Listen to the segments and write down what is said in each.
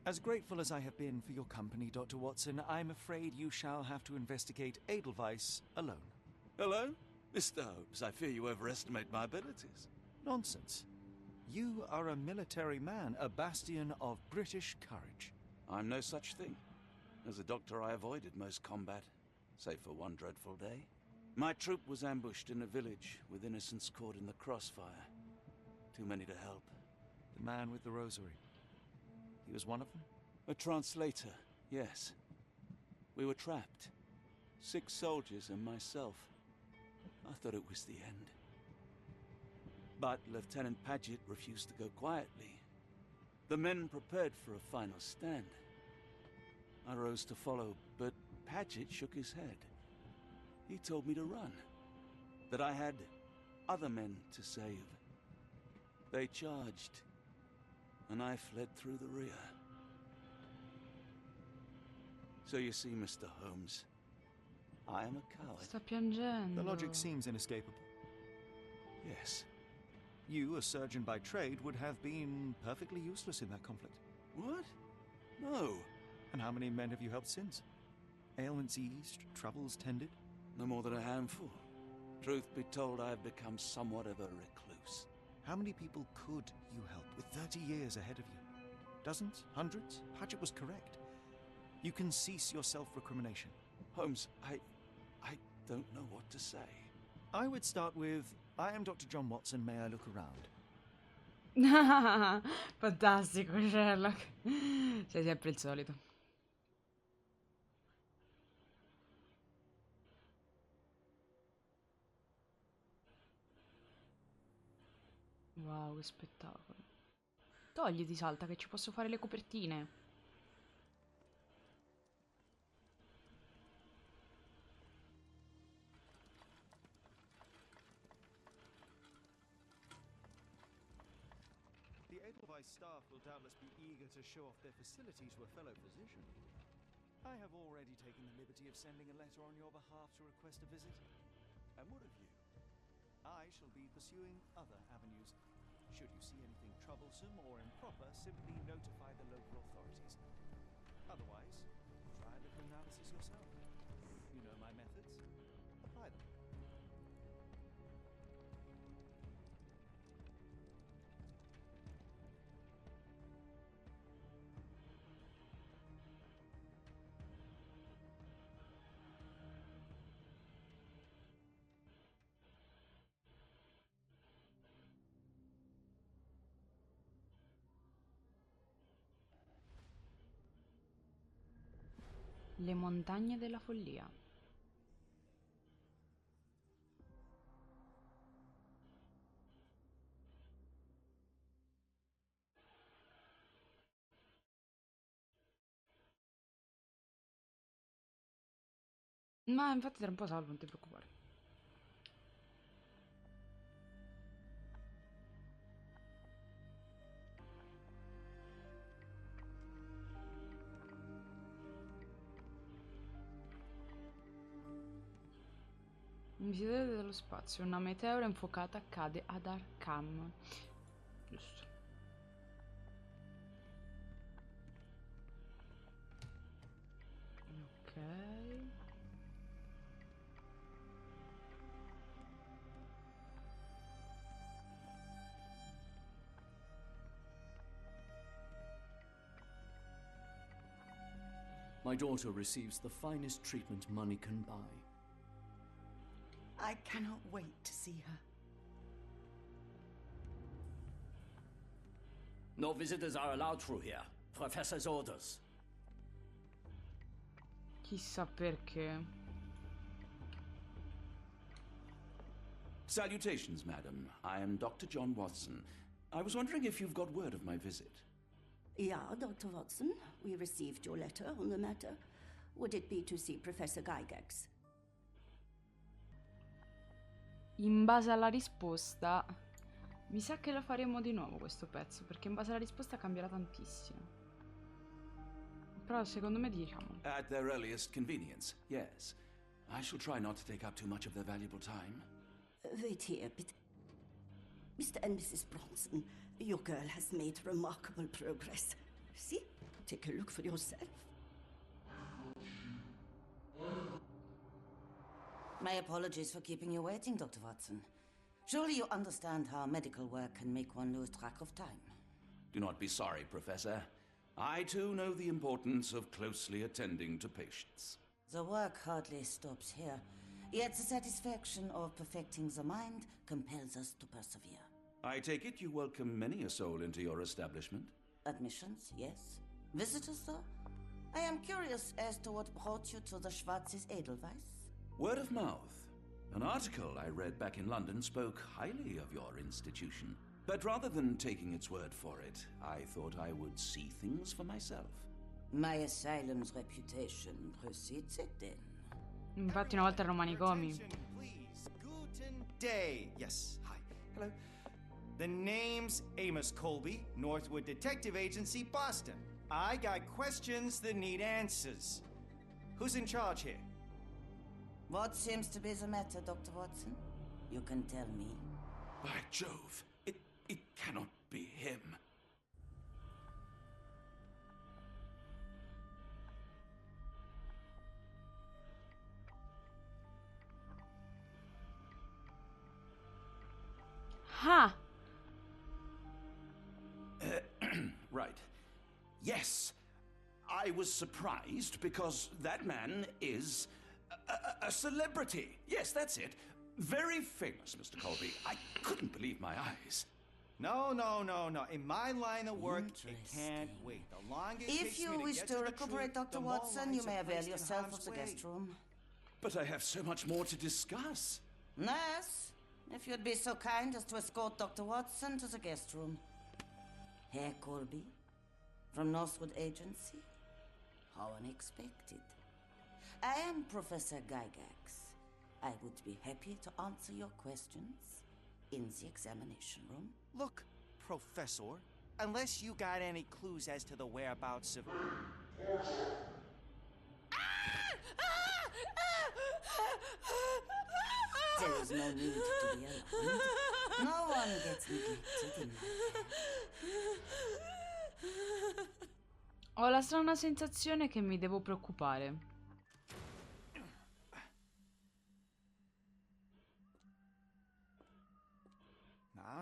As grateful as I have been for your company, Dr. Watson, I'm afraid you shall have to investigate Edelweiss alone. Hello? Mr. Holmes, I fear you overestimate my abilities. Nonsense. You are a military man, a bastion of British courage. I'm no such thing. As a doctor, I avoided most combat, save for one dreadful day. My troop was ambushed in a village, with innocents caught in the crossfire. Too many to help. The man with the rosary. He was one of them? A translator, yes. We were trapped. 6 soldiers and myself. I thought it was the end. But Lieutenant Paget refused to go quietly. The men prepared for a final stand. I rose to follow, but Paget shook his head. He told me to run. That I had other men to save. They charged, and I fled through the rear. So you see, Mr. Holmes, I am a coward. Sta piangendo. The logic seems inescapable. Yes. You, a surgeon by trade, would have been perfectly useless in that conflict. What? No. And how many men have you helped since? Ailments eased, troubles tended? No more than a handful. Truth be told, I have become somewhat of a recluse. How many people could you help with 30 years ahead of you? Dozens? Hundreds? Paget was correct. You can cease your self-recrimination. Holmes, I don't know what to say. I would start with, I am Dr. John Watson, may I look around? Fantastico, Sherlock. Sei sempre il solito. Wow, che spettacolo. Togliti, Salta, che ci posso fare le copertine. The Edelweiss staff will doubtless be eager to show off their facilities to a fellow physician. I have already taken the liberty of sending a letter on your behalf to request a visit. And what of you? I shall be pursuing other avenues. Should you see anything troublesome or improper, simply notify the local authorities. Otherwise, try a little analysis yourself. You know my methods. Apply them. Le montagne della follia. Ma infatti tra un po' salvo, non ti preoccupare. Un visitore dello spazio, una meteora infuocata cade ad Arkham. Giusto. Ok. My daughter receives the finest treatment money can buy. I cannot wait to see her. No visitors are allowed through here. Professor's orders. Chissà perché. Salutations, madam. I am Dr. John Watson. I was wondering if you've got word of my visit. Yeah, Dr. Watson, we received your letter on the matter. Would it be to see Professor Gygax? In base alla risposta, mi sa che lo faremo di nuovo questo pezzo, perché in base alla risposta cambierà tantissimo. Però secondo me diciamo. At their earliest convenience, yes. I shall try not to take up too much of their valuable time. Wait here, Mr. and Mrs. Bronson, your girl has made remarkable progress. See? take a look for yourself. My apologies for keeping you waiting, Dr. Watson. Surely you understand how medical work can make one lose track of time. Do not be sorry, Professor. I too know the importance of closely attending to patients. The work hardly stops here, yet the satisfaction of perfecting the mind compels us to persevere. I take it you welcome many a soul into your establishment? Admissions, yes. Visitors, though? I am curious as to what brought you to the Schwarzes Edelweiss. Word of mouth. An article I read back in London spoke highly of your institution. But rather than taking its word for it, I thought I would see things for myself. My asylum's reputation precedes it, then. Infatti una volta erano manicomi. Attention, please. Guten day. Yes, hi. Hello. The name's Amos Colby, Northwood Detective Agency, Boston. I got questions that need answers. Who's in charge here? What seems to be the matter, Dr. Watson? You can tell me. By Jove, it cannot be him. Ha! Right. Yes. I was surprised because that man is a celebrity. Yes, that's it. Very famous, Mr. Colby. I couldn't believe my eyes. No. In my line of work, it can't wait. The longer it If takes me you to wish get to the recuperate, truth, Dr. the more Watson, lives you may are avail placed in yourself harm's of the way. guest room. But I have so much more to discuss. Nurse, if you'd be so kind as to escort Dr. Watson to the guest room. Herr Colby, from Northwood Agency? How unexpected. I am Professor Gygax. I would be happy to answer your questions in the examination room. Look, Professor, unless you got any clues as to the whereabouts of... There is no need to be alarmed. No one gets neglected in my care. Ho la strana sensazione che mi devo preoccupare.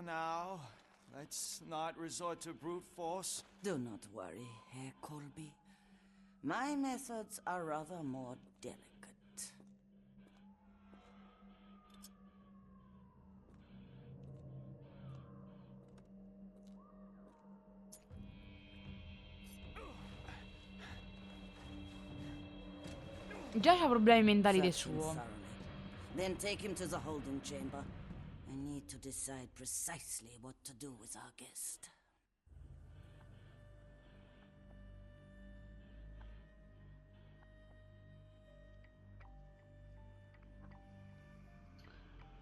Now, let's not resort to brute force. Do not worry, Herr Colby. My methods are rather more delicate. Già c'ha problemi mentali del Search him suo. thoroughly. Then take him to the holding chamber. I need to decide precisely what to do with our guest.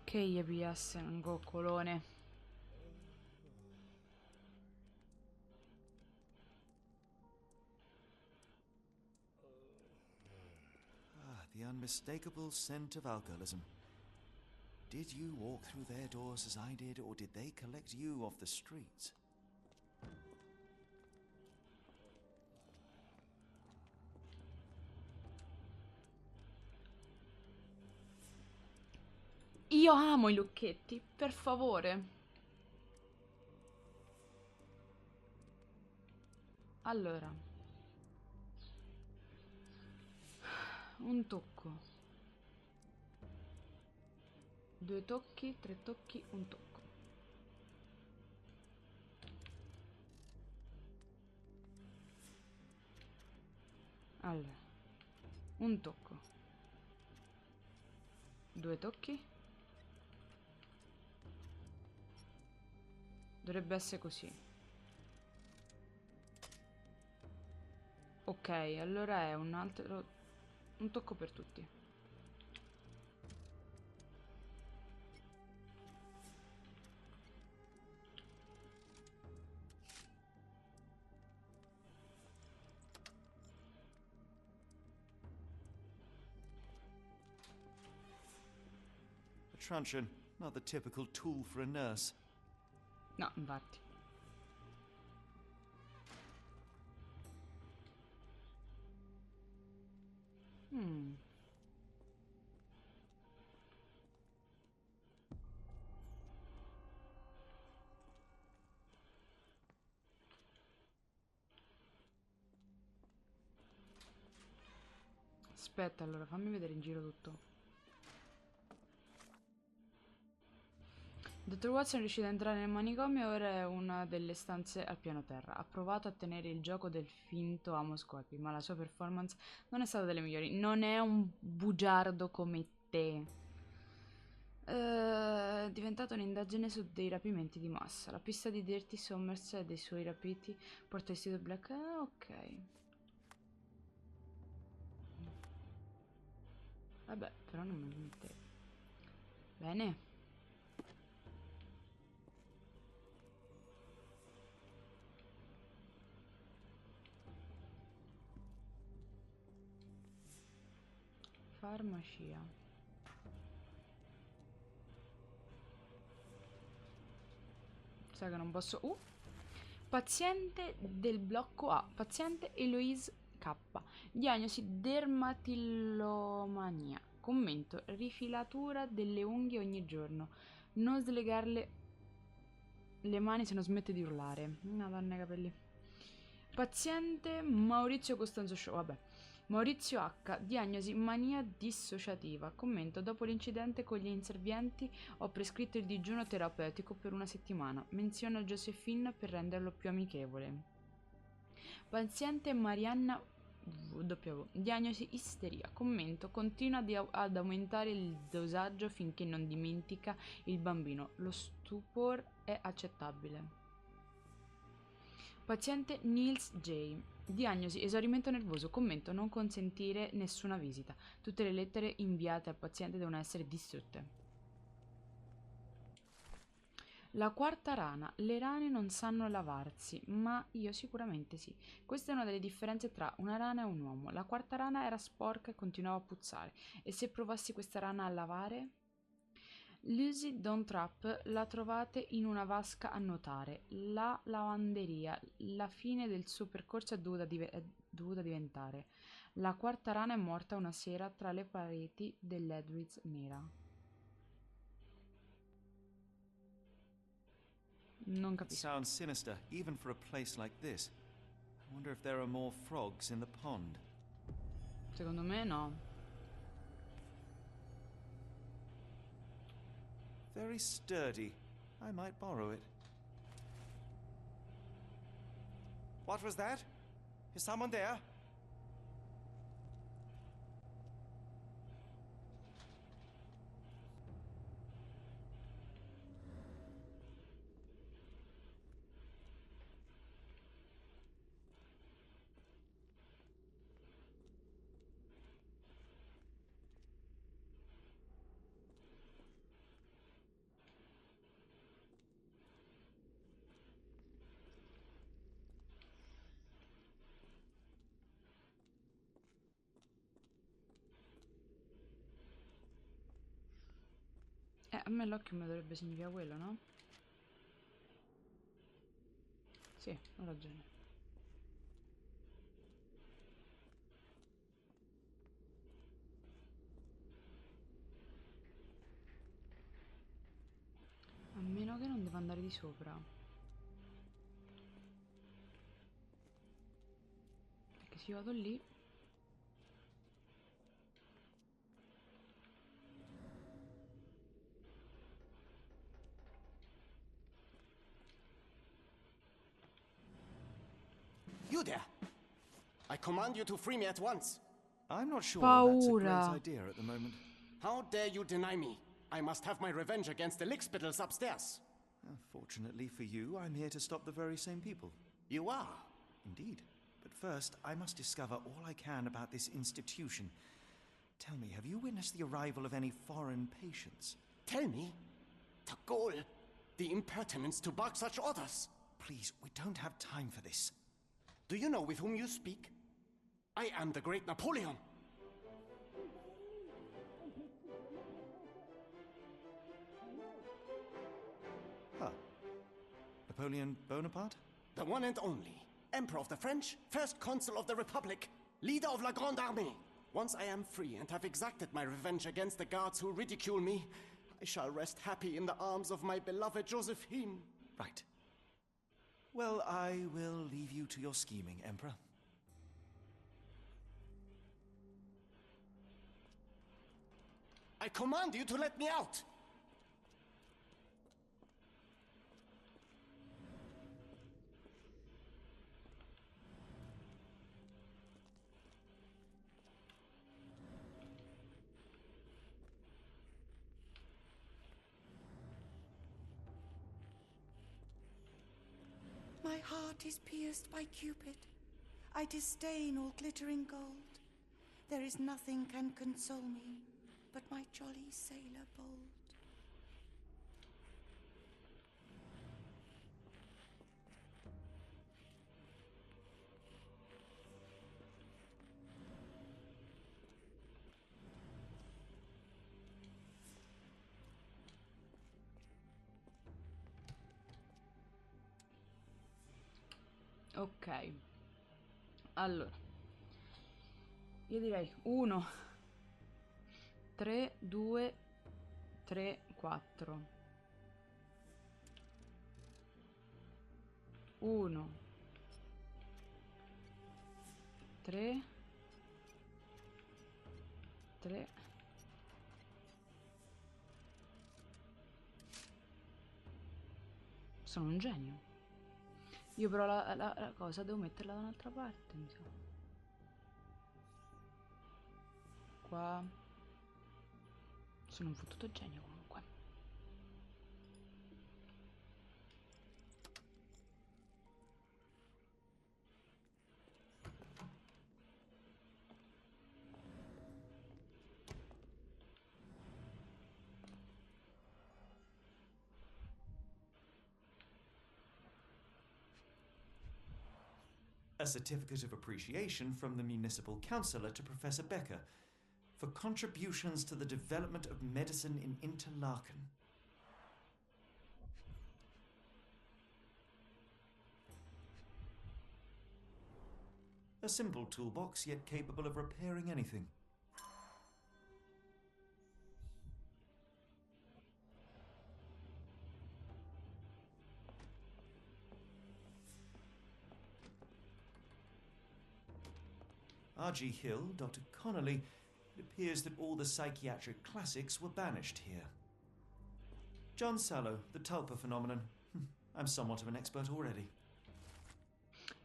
Che gli piasse un coccolone. The unmistakable scent of alcoholism. Did you walk through their doors as I did, or did they collect you off the streets? Io amo i lucchetti, per favore. Allora. Un tocco. 2 tocchi, 3 tocchi, un tocco. Allora. Un tocco. 2 tocchi. Dovrebbe essere così. Ok, allora è un altro... Un tocco per tutti. A truncheon, not the typical tool for a nurse. No, infatti. Aspetta, allora, fammi vedere in giro tutto. Dottor Watson è riuscito ad entrare nel manicomio e ora è una delle stanze al piano terra. Ha provato a tenere il gioco del finto amo scorpi, ma la sua performance non è stata delle migliori. Non è un bugiardo come te. È diventata un'indagine su dei rapimenti di massa. La pista di Dirty Summers e dei suoi rapiti porta vestito Black. Ah, ok. Vabbè, però non mi mette. Bene. Farmacia. Sai che non posso. Paziente del blocco A. Paziente Eloise K. Diagnosi dermatillomania. Commento: rifilatura delle unghie ogni giorno. Non slegarle le mani se non smette di urlare. Madonna, i capelli. Paziente Maurizio Costanzo Show. Vabbè. Maurizio H. Diagnosi mania dissociativa. Commento: dopo l'incidente con gli inservienti ho prescritto il digiuno terapeutico per una settimana. Menziona Josephine per renderlo più amichevole. Paziente Marianna W. Diagnosi isteria. Commento: continua ad aumentare il dosaggio finché non dimentica il bambino. Lo stupor è accettabile. Paziente Niels J. Diagnosi esaurimento nervoso. Commento: non consentire nessuna visita. Tutte le lettere inviate al paziente devono essere distrutte. La quarta rana. Le rane non sanno lavarsi, ma io sicuramente sì. Questa è una delle differenze tra una rana e un uomo. La quarta rana era sporca e continuava a puzzare. E se provassi questa rana a lavare? Lucy Dontrap la trovate in una vasca a nuotare. La lavanderia. La fine del suo percorso è dovuta diventare. La quarta rana è morta una sera tra le pareti dell'Edwards nera. Non capisco. Sounds sinister, even for a place like this. I wonder if there are more frogs in the pond. Secondo me no. Very sturdy. I might borrow it. What was that? Is someone there? A me l'occhio mi dovrebbe significare quello, no? Sì, ho ragione. A meno che non devo andare di sopra. Perché se io vado lì... You there! I command you to free me at once. I'm not sure that's a great Paura. idea at the moment. How dare you deny me? I must have my revenge against the lickspittles upstairs. Fortunately for you, I'm here to stop the very same people. You are? Indeed. But first, I must discover all I can about this institution. Tell me, have you witnessed the arrival of any foreign patients? Tell me? The gall, the impertinence to bark such orders. Please, we don't have time for this. Do you know with whom you speak? I am the great Napoleon. Huh. Napoleon Bonaparte? The one and only. Emperor of the French, first consul of the Republic, leader of La Grande Armée. Once I am free and have exacted my revenge against the guards who ridicule me, I shall rest happy in the arms of my beloved Josephine. Right. Well, I will leave you to your scheming, Emperor. I command you to let me out! My heart is pierced by Cupid. I disdain all glittering gold. There is nothing can console me but my jolly sailor bold. Ok, allora io direi 1 3 2 3 4 1 3 3 sono un genio. Io però la cosa devo metterla da un'altra parte, mi sa. Qua. Sono un fottuto genio comunque. A certificate of appreciation from the municipal councillor to Professor Becker for contributions to the development of medicine in Interlaken. A simple toolbox, yet capable of repairing anything. R.G. Hill, Dr. Connolly, it appears that all the psychiatric classics were banished here. John Sallow, the tulpa phenomenon. I'm somewhat of an expert already.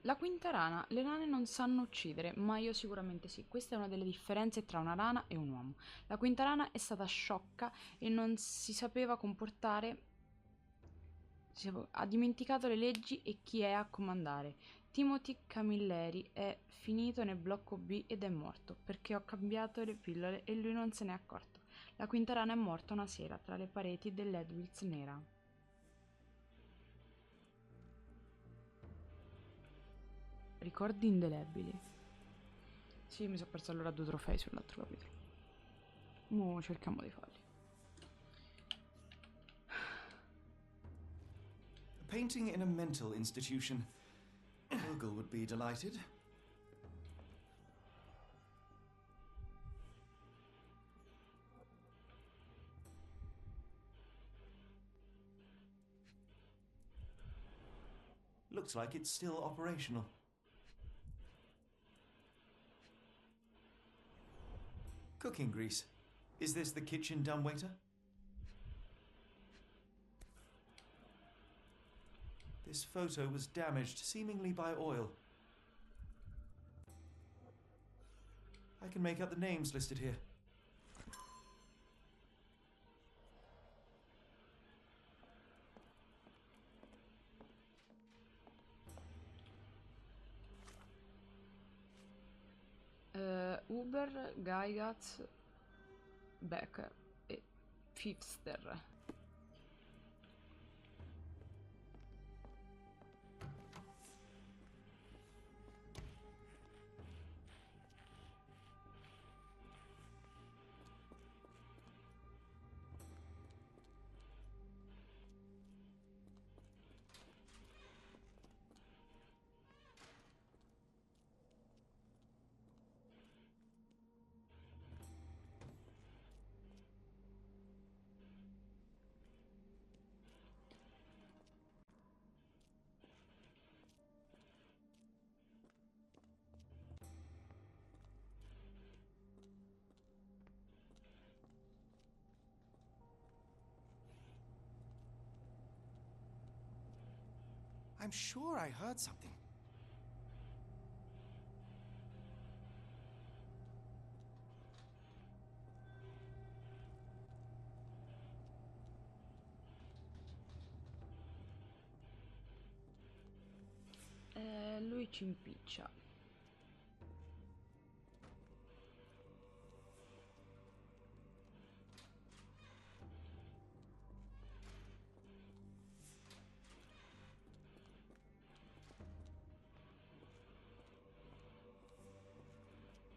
La quinta rana. Le rane non sanno uccidere, ma io sicuramente sì. Questa è una delle differenze tra una rana e un uomo. La quinta rana è stata sciocca e non si sapeva comportare. Ha dimenticato le leggi e chi è a comandare. Timothy Camilleri è finito nel blocco B ed è morto perché ho cambiato le pillole e lui non se n'è accorto. La quinta rana è morta una sera tra le pareti dell'Edwills nera. Ricordi indelebili. Sì, mi sono perso allora 2 trofei sull'altro capitolo. Mo cerchiamo di farli. A painting in a mental institution. Vogel would be delighted. Looks like it's still operational. Cooking grease. Is this the kitchen dumbwaiter? This photo was damaged, seemingly by oil. I can make out the names listed here. Uber, Gygax, Becker e Fifster. I'm sure I heard something. Lui ci impiccia.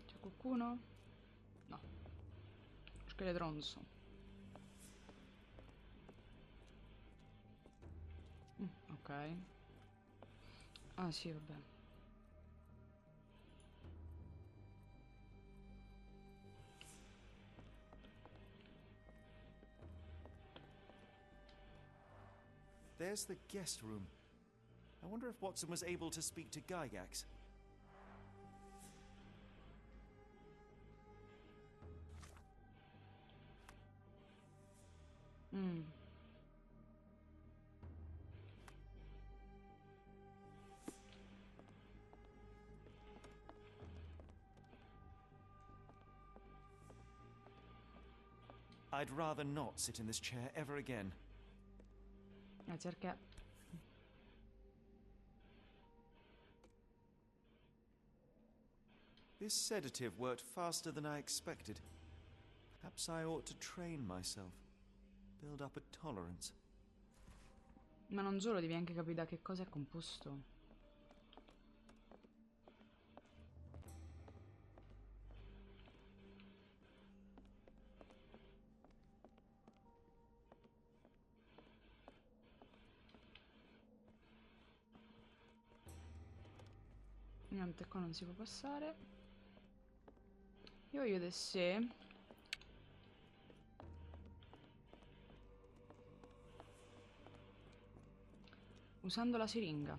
C'è qualcuno? No. Scheletronzo. Ok. Ah sì, vabbè. There's the guest room. I wonder if Watson was able to speak to Gygax. I'd rather not sit in this chair ever again. Perché? This sedative worked faster than I expected. Perhaps I ought to train myself. Build up a tolerance. Ma non solo, devi anche capire da che cosa è composto. Niente, qua non si può passare. Io voglio vedere se... usando la siringa.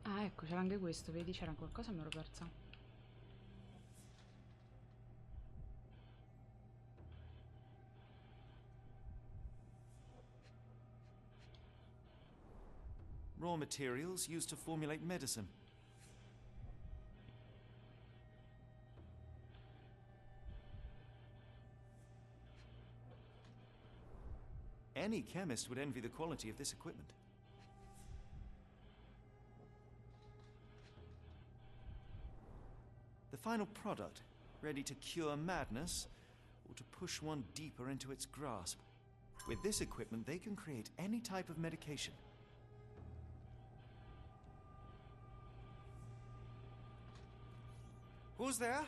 Ah, ecco, c'era anche questo, vedi? C'era qualcosa e me l'ho persa. Raw materials used to formulate medicine. Any chemist would envy the quality of this equipment. The final product, ready to cure madness or to push one deeper into its grasp. With this equipment, they can create any type of medication. Who's there?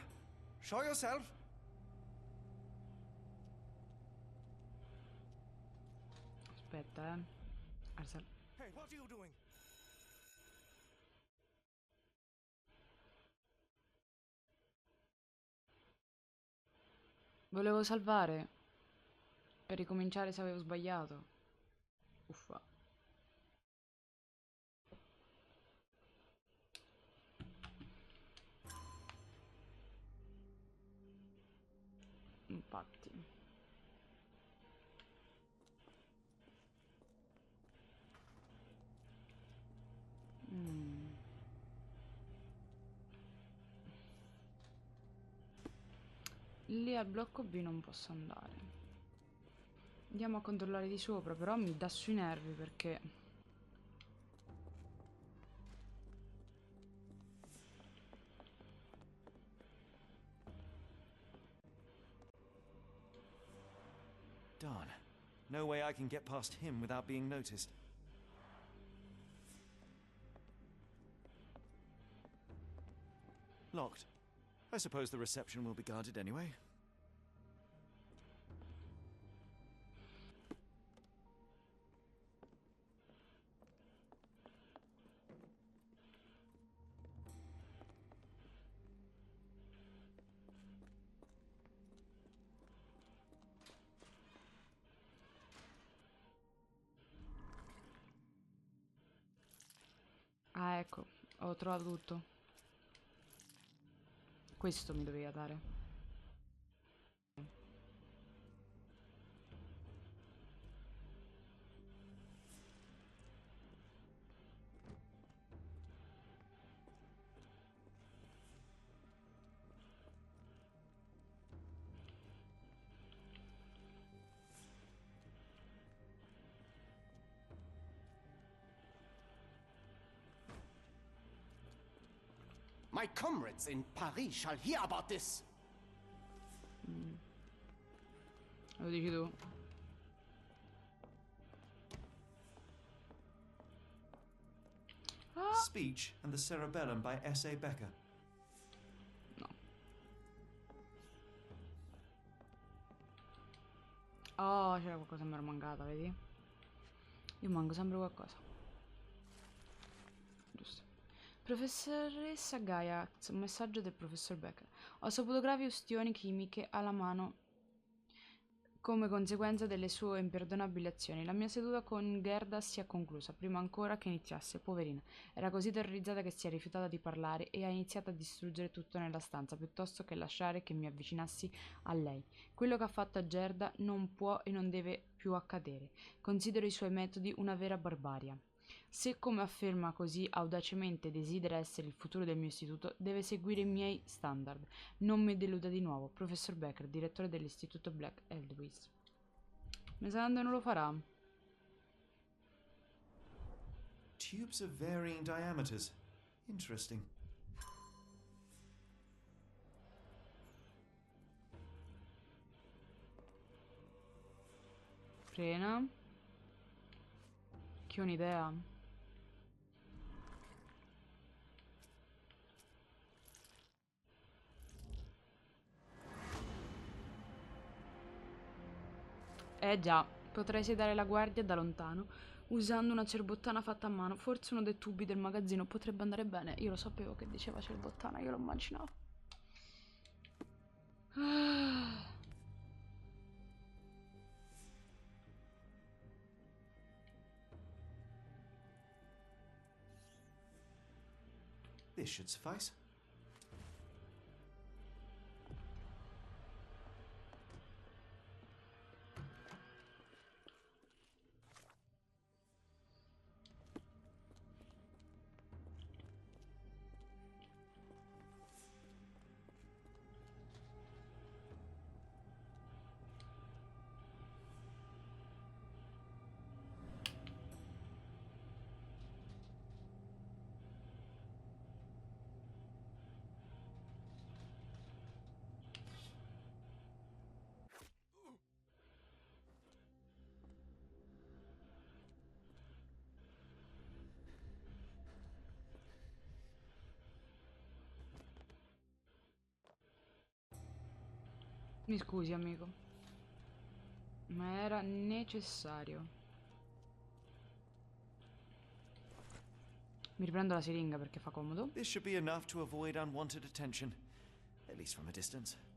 Show yourself. Aspetta, Hey, what are you doing? Volevo salvare. Per ricominciare se avevo sbagliato. Uffa. Infatti. Lì al blocco B non posso andare. Andiamo a controllare di sopra, però mi dà sui nervi perché... Darn. No way I can get past him without being noticed. Locked. I suppose the reception will be guarded anyway. Ah, ecco, ho trovato tutto. Questo mi doveva dare. My comrades in Paris shall hear about this. Lo dici tu. Speech and the Cerebellum by S.A. Becker. No. Oh, c'era qualcosa che mi ero mancata, vedi? Io manco sempre qualcosa. Giusto. Professoressa Gaiax, un messaggio del professor Becker. Ho saputo gravi ustioni chimiche alla mano come conseguenza delle sue imperdonabili azioni. La mia seduta con Gerda si è conclusa, prima ancora che iniziasse, poverina. Era così terrorizzata che si è rifiutata di parlare e ha iniziato a distruggere tutto nella stanza, piuttosto che lasciare che mi avvicinassi a lei. Quello che ha fatto a Gerda non può e non deve più accadere. Considero i suoi metodi una vera barbarie. Se, come afferma così audacemente, desidera essere il futuro del mio istituto, deve seguire i miei standard. Non mi deluda di nuovo. Professor Becker, direttore dell'istituto Black Eldwis. Mi sa che non lo farà. Tubes of varying diameters. Interesting. Frena. Che ho un'idea. Già, potrei sedare la guardia da lontano, usando una cerbottana fatta a mano. Forse uno dei tubi del magazzino potrebbe andare bene. Io lo sapevo che diceva cerbottana, io lo immaginavo. This should suffice. Mi scusi, amico, ma era necessario. Mi riprendo la siringa perché fa comodo. This should be enough to avoid unwanted attention, at least from a distance.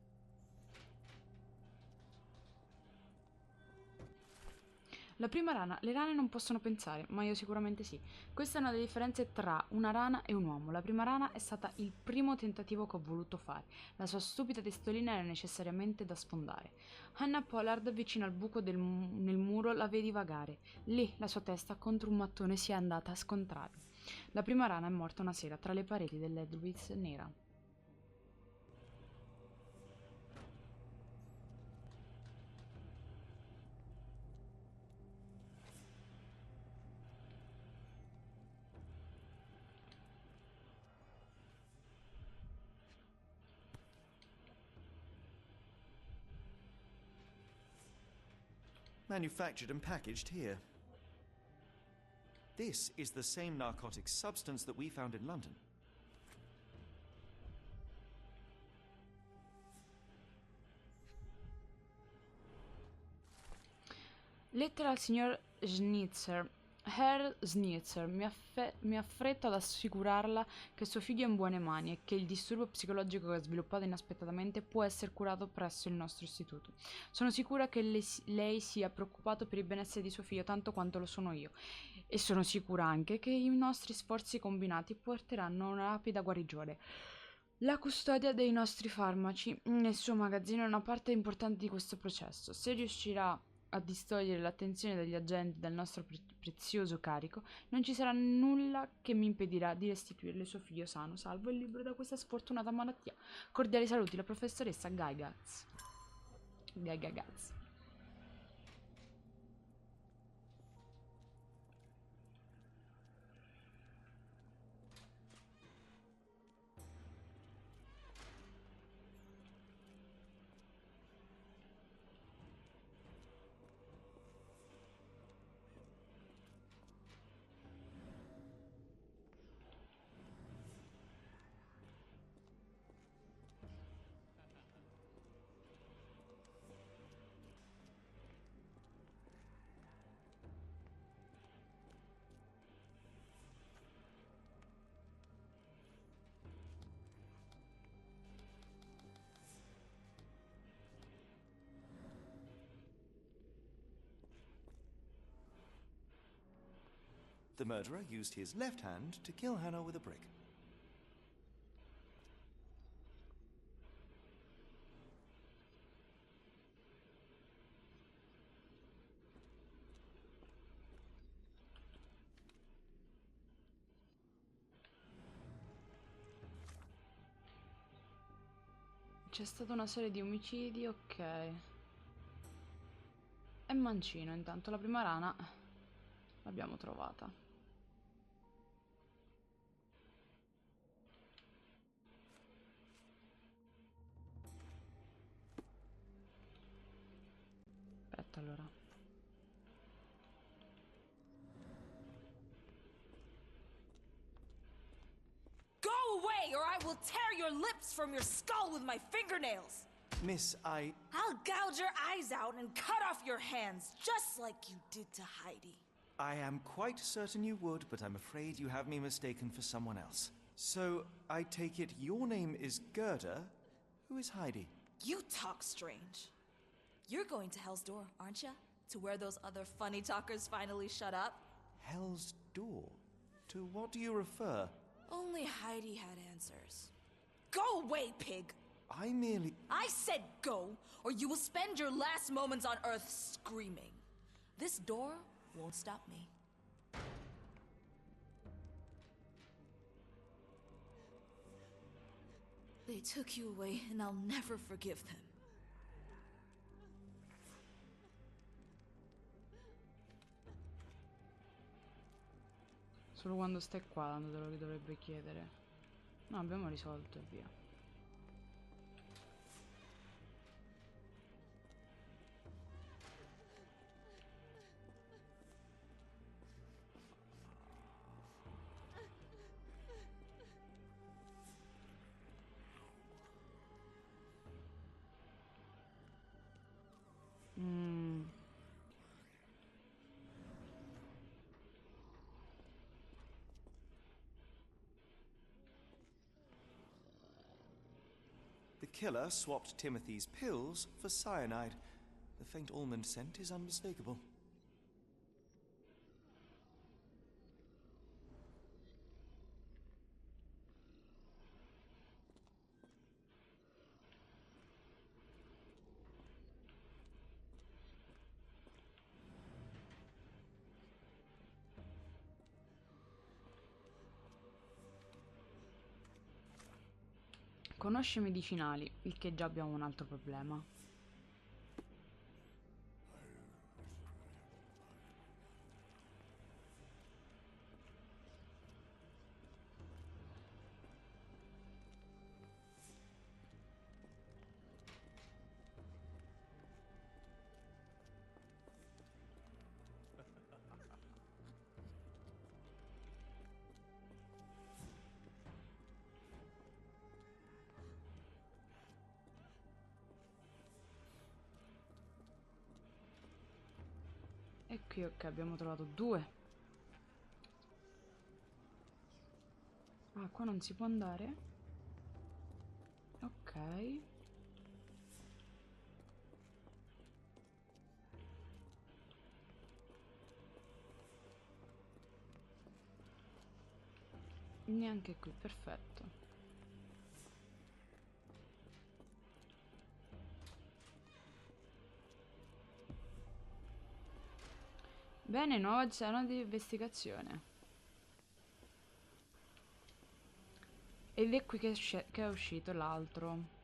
La prima rana. Le rane non possono pensare, ma io sicuramente sì. Questa è una delle differenze tra una rana e un uomo. La prima rana è stata il primo tentativo che ho voluto fare. La sua stupida testolina era necessariamente da sfondare. Hannah Pollard, vicino al buco nel muro, la vedi vagare. Lì la sua testa contro un mattone si è andata a scontrare. La prima rana è morta una sera tra le pareti dell'Edelweiss nera. Manufactured and packaged here. This is the same narcotic substance that we found in London. Lettera al signor Schnitzer. Herr Schnitzer, mi affretto ad assicurarla che suo figlio è in buone mani e che il disturbo psicologico che ha sviluppato inaspettatamente può essere curato presso il nostro istituto. Sono sicura che lei sia preoccupato per il benessere di suo figlio tanto quanto lo sono io, e sono sicura anche che i nostri sforzi combinati porteranno a una rapida guarigione. La custodia dei nostri farmaci. Nel suo magazzino è una parte importante di questo processo. Se riuscirà a distogliere l'attenzione degli agenti dal nostro prezioso carico, non ci sarà nulla che mi impedirà di restituirle suo figlio sano, salvo il libro da questa sfortunata malattia. Cordiali saluti, la professoressa Gygax. Gygax. The murderer used his left hand to kill Hannah with a brick. C'è stata una serie di omicidi, ok. E mancino, intanto la prima rana l'abbiamo trovata. Aspetta allora. Go away or I will tear your lips from your skull with my fingernails! Miss, I'll gouge your eyes out and cut off your hands, just like you did to Heidi. I am quite certain you would, but I'm afraid you have me mistaken for someone else. So, I take it your name is Gerda. Who is Heidi? You talk strange. You're going to Hell's Door, aren't you? To where those other funny talkers finally shut up? Hell's Door? To what do you refer? Only Heidi had answers. Go away, pig! I said go, or you will spend your last moments on Earth screaming. This door won't stop me. They took you away, and I'll never forgive them. Solo quando stai qua tanto te lo che dovrebbe chiedere. No, abbiamo risolto e via. The killer swapped Timothy's pills for cyanide. The faint almond scent is unmistakable. Conosce i medicinali, il che già abbiamo un altro problema. E qui ok, abbiamo trovato 2. Ah, qua non si può andare? Ok. Neanche qui, perfetto. Bene, nuova zona di investigazione. Ed è qui che è uscito l'altro.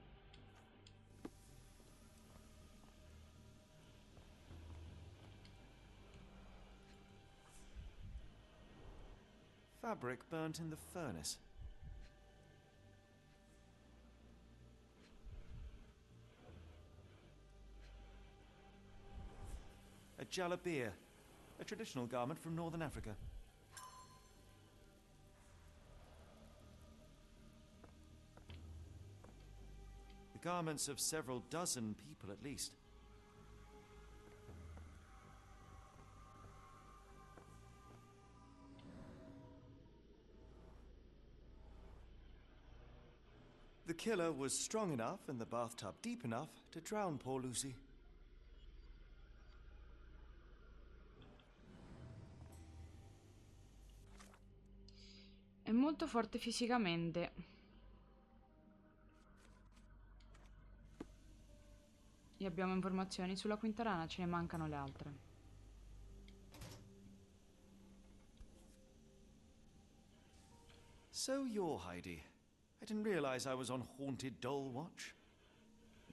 Fabric burnt in the furnace. A jalabia, a traditional garment from northern Africa. The garments of several dozen people at least. The killer was strong enough and the bathtub deep enough to drown poor Lucy. È molto forte fisicamente. E abbiamo informazioni sulla quinta rana, ce ne mancano le altre. So you're Heidi. I didn't realize I was on haunted doll watch.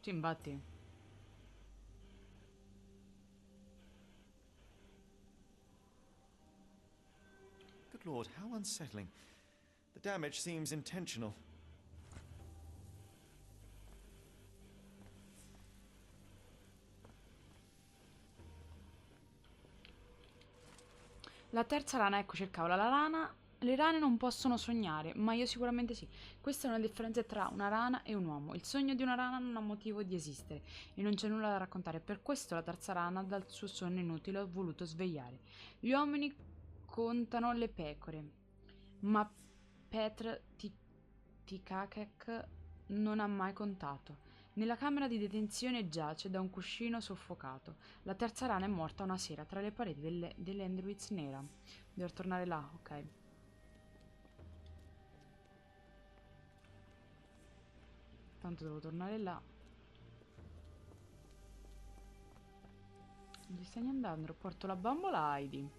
Sì, infatti. Good lord, how unsettling. The damage seems intentional. La terza rana, ecco, cercavo la rana. Le rane non possono sognare, ma io sicuramente sì. Questa è una differenza tra una rana e un uomo. Il sogno di una rana non ha motivo di esistere e non c'è nulla da raccontare. Per questo la terza rana dal suo sonno inutile ha voluto svegliare. Gli uomini contano le pecore, ma Petr Tikakek non ha mai contato. Nella camera di detenzione giace da un cuscino soffocato. La terza rana è morta una sera tra le pareti dell'Endwitz nera. Devo tornare là, ok. Tanto devo tornare là. Dove stai andando? Porto la bambola a Heidi.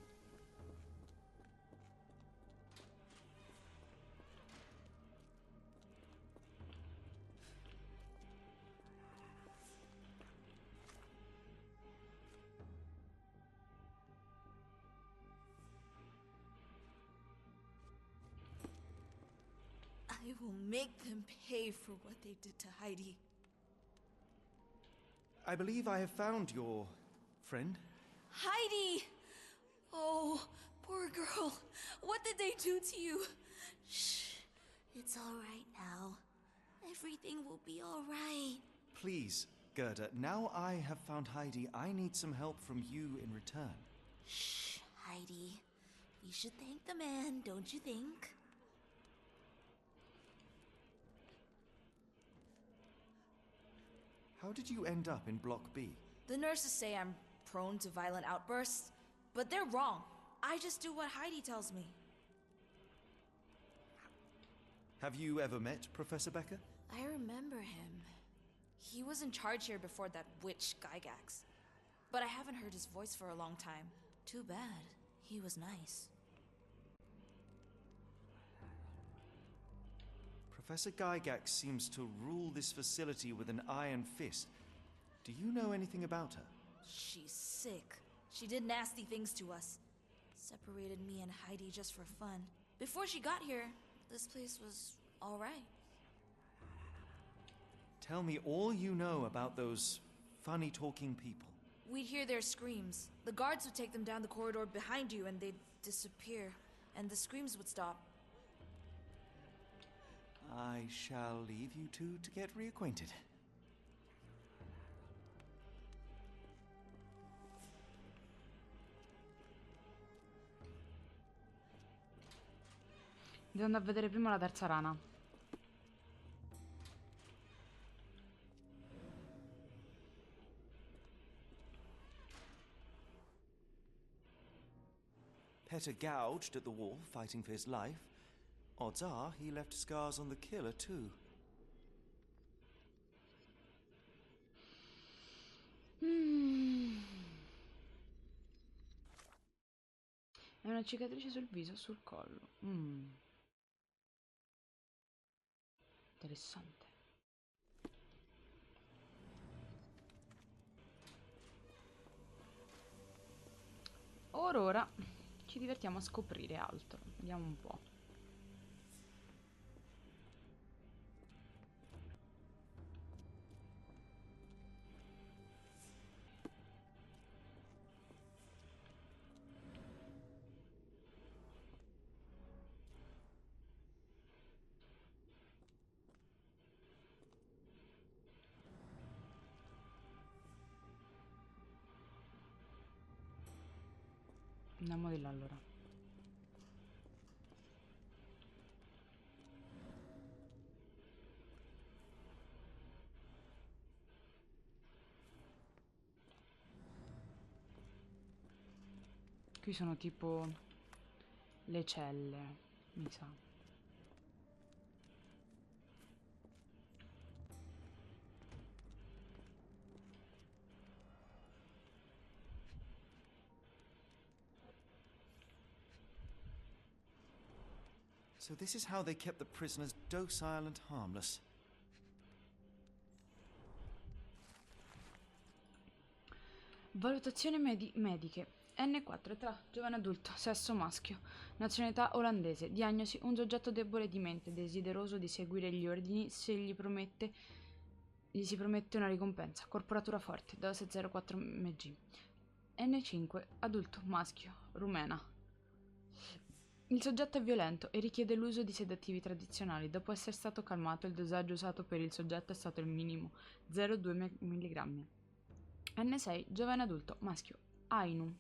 I will make them pay for what they did to Heidi. I believe I have found your friend. Heidi! Oh, poor girl. What did they do to you? Shh. It's all right now. Everything will be all right. Please, Gerda, now I have found Heidi, I need some help from you in return. Shh, Heidi. We should thank the man, don't you think? How did you end up in Block B? The nurses say I'm prone to violent outbursts, but they're wrong. I just do what Heidi tells me. Have you ever met Professor Becker? I remember him. He was in charge here before that witch Gygax. But I haven't heard his voice for a long time. Too bad. He was nice. Professor Gygax seems to rule this facility with an iron fist. Do you know anything about her? She's sick. She did nasty things to us. Separated me and Heidi just for fun. Before she got here, this place was all right. Tell me all you know about those funny-talking people. We'd hear their screams. The guards would take them down the corridor behind you and they'd disappear. And the screams would stop. I shall leave you two to get reacquainted. Devo andare a vedere prima la terza rana. Petter gouged at the wall, fighting for his life. Odds are he left scars on the killer, too. È una cicatrice sul viso, sul collo. Interessante. Ora ci divertiamo a scoprire altro. Vediamo un po'. Andiamo di là allora. Qui sono tipo le celle, mi sa. So this is how they kept the prisoners docile and harmless. Valutazioni mediche. N4 età, giovane adulto, sesso maschio, nazionalità olandese, diagnosi un soggetto debole di mente, desideroso di seguire gli ordini se gli si promette una ricompensa, corporatura forte, dose 0,4 mg. N5 adulto, maschio, rumena. Il soggetto è violento e richiede l'uso di sedativi tradizionali. Dopo essere stato calmato, il dosaggio usato per il soggetto è stato il minimo, 0,2 mg. N6 giovane adulto, maschio, Ainu.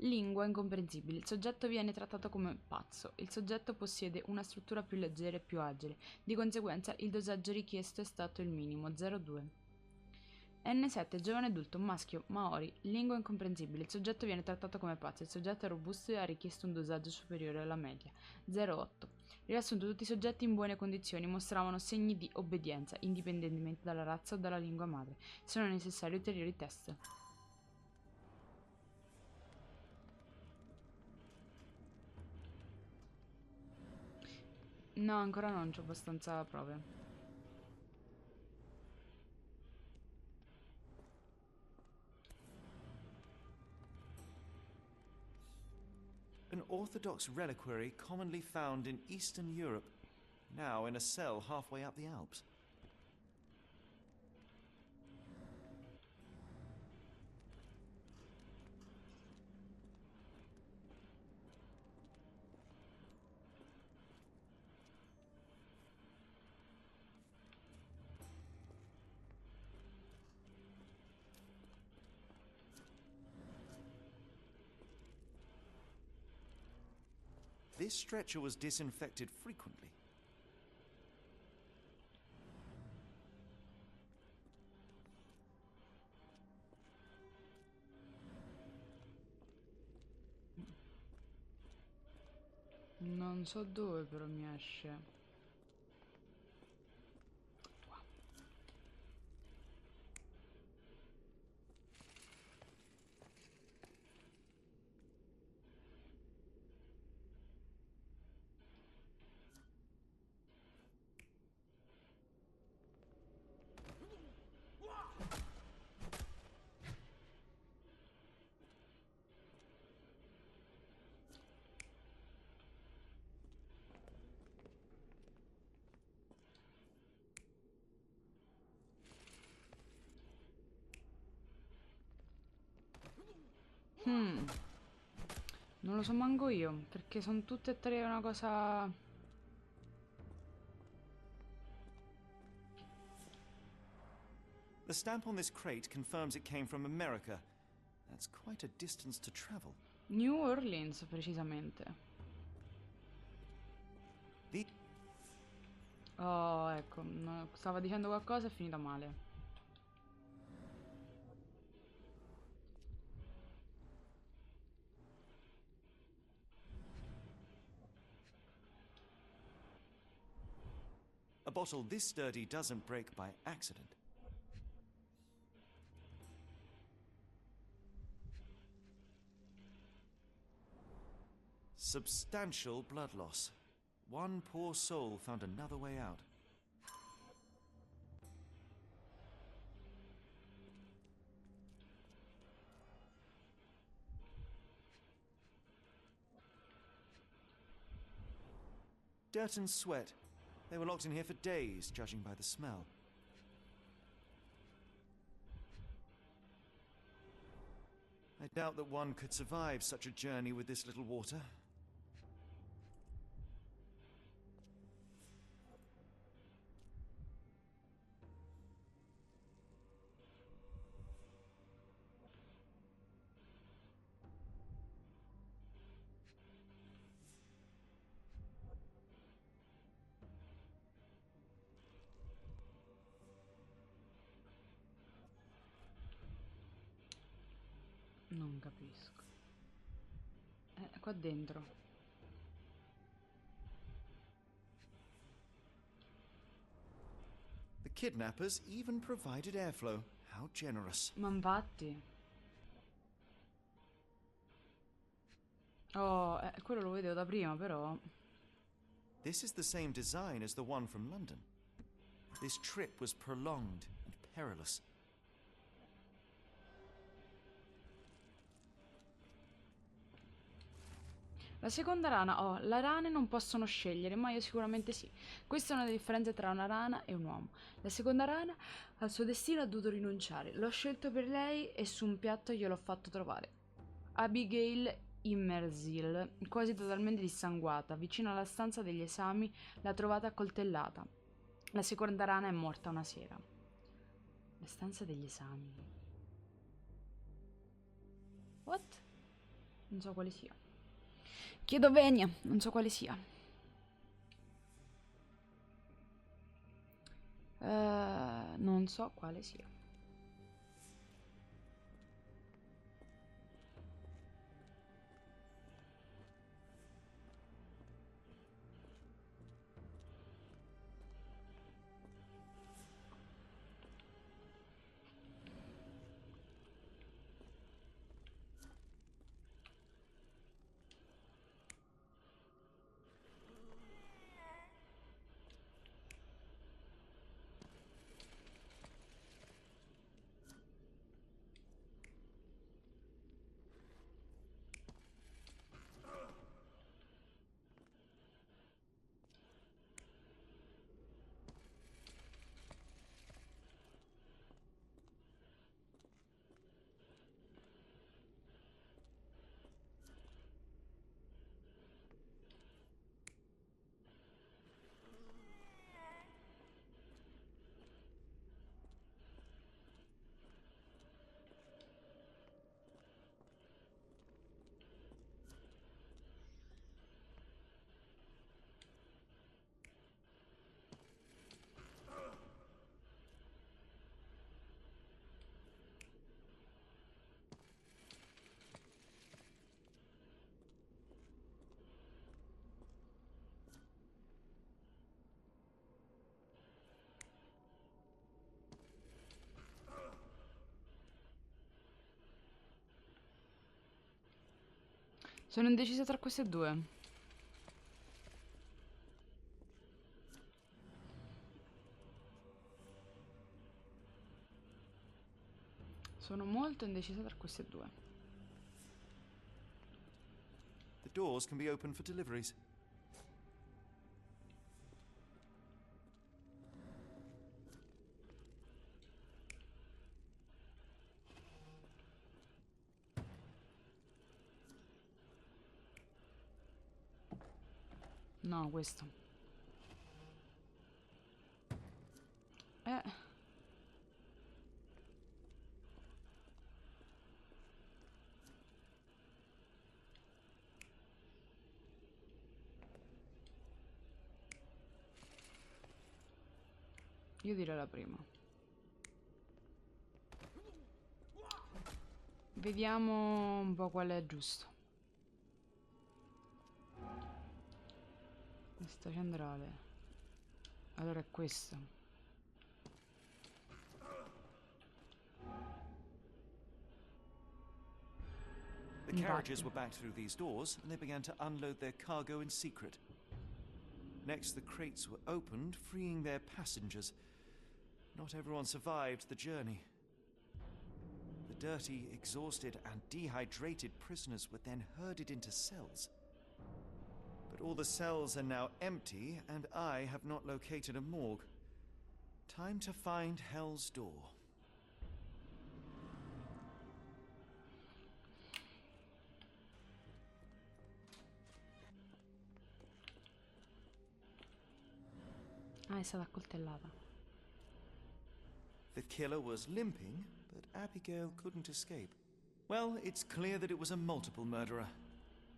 Lingua incomprensibile. Il soggetto viene trattato come pazzo. Il soggetto possiede una struttura più leggera e più agile. Di conseguenza, il dosaggio richiesto è stato il minimo, 0,2. N7 giovane adulto, maschio, Maori. Lingua incomprensibile. Il soggetto viene trattato come pazzo. Il soggetto è robusto e ha richiesto un dosaggio superiore alla media, 0,8. Riassunto, tutti i soggetti in buone condizioni mostravano segni di obbedienza, indipendentemente dalla razza o dalla lingua madre. Sono necessari ulteriori test. No, ancora non c'ho abbastanza prove. An orthodox reliquary commonly found in Eastern Europe, now in a cell halfway up the Alps. This stretcher was disinfected frequently. Non so dove però mi esce. Non lo so manco io, perché sono tutte e tre una cosa... The stamp on this crate confirms it came from America. That's quite a distance to travel. New Orleans, precisamente. Oh, ecco, stava dicendo qualcosa e è finita male. A bottle this sturdy doesn't break by accident. Substantial blood loss. One poor soul found another way out. Dirt and sweat. They were locked in here for days, judging by the smell. I doubt that one could survive such a journey with this little water. Non capisco. Qua dentro. The kidnappers even provided airflow. How generous. Ma infatti. Oh, quello lo vedevo da prima, però. This is the same design as the one from London. This trip was prolonged and perilous. La seconda rana. Oh, le rane non possono scegliere, ma io sicuramente sì. Questa è una delle differenze tra una rana e un uomo. La seconda rana al suo destino ha dovuto rinunciare. L'ho scelto per lei e su un piatto gliel'ho fatto trovare. Abigail Immersil, quasi totalmente dissanguata, vicino alla stanza degli esami, l'ha trovata accoltellata. La seconda rana è morta una sera. La stanza degli esami. What? Non so quale sia. Chiedo venia, non so quale sia. Non so quale sia. Sono indecisa tra queste due. Sono molto indecisa tra queste due. The doors can be opened for deliveries. No, questo. Io direi la prima. Vediamo un po' qual è giusto. Questa centrale. Allora è questo. The carriages were backed through these doors, and they began to unload their cargo in secret. Next, the crates were opened, freeing their passengers. Not everyone survived the journey. The dirty, exhausted, and dehydrated prisoners were then herded into cells. But all the cells are now empty, and I have not located a morgue. Time to find Hell's Door. Ah, è stata accoltellata. The killer was limping, but Abigail couldn't escape. Well, it's clear that it was a multiple murderer.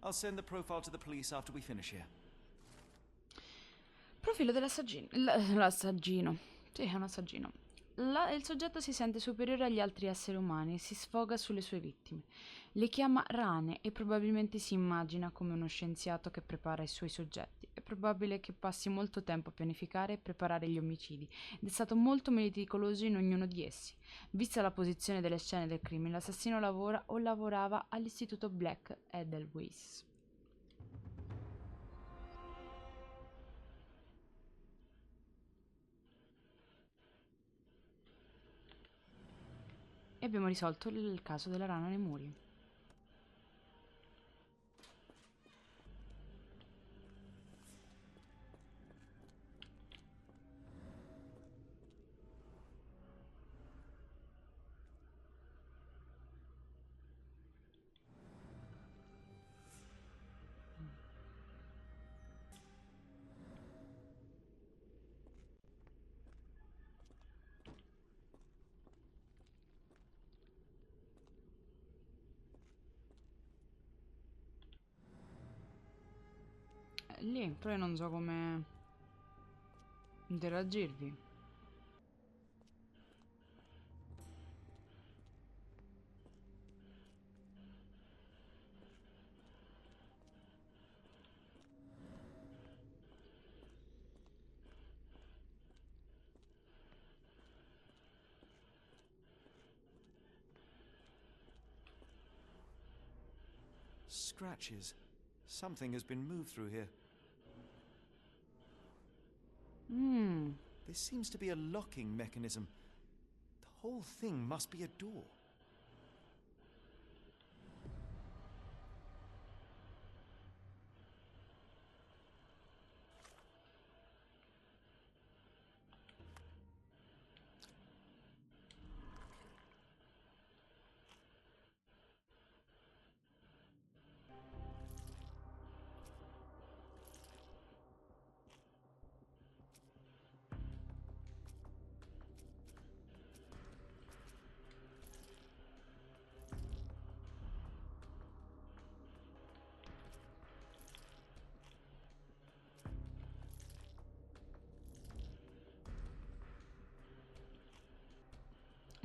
I'll send the profile to the police after we finish here. Profilo dell'assaggino. L'assaggino. Sì, è un assaggino. Il soggetto si sente superiore agli altri esseri umani e si sfoga sulle sue vittime. Le chiama rane e probabilmente si immagina come uno scienziato che prepara i suoi soggetti. È probabile che passi molto tempo a pianificare e preparare gli omicidi ed è stato molto meticoloso in ognuno di essi. Vista la posizione delle scene del crimine, l'assassino lavora o lavorava all'istituto Black Edelweiss. E abbiamo risolto il caso della rana nei muri. Lì, però io non so come interagirvi. Scratches. Something has been moved through here. There seems to be a locking mechanism. The whole thing must be a door.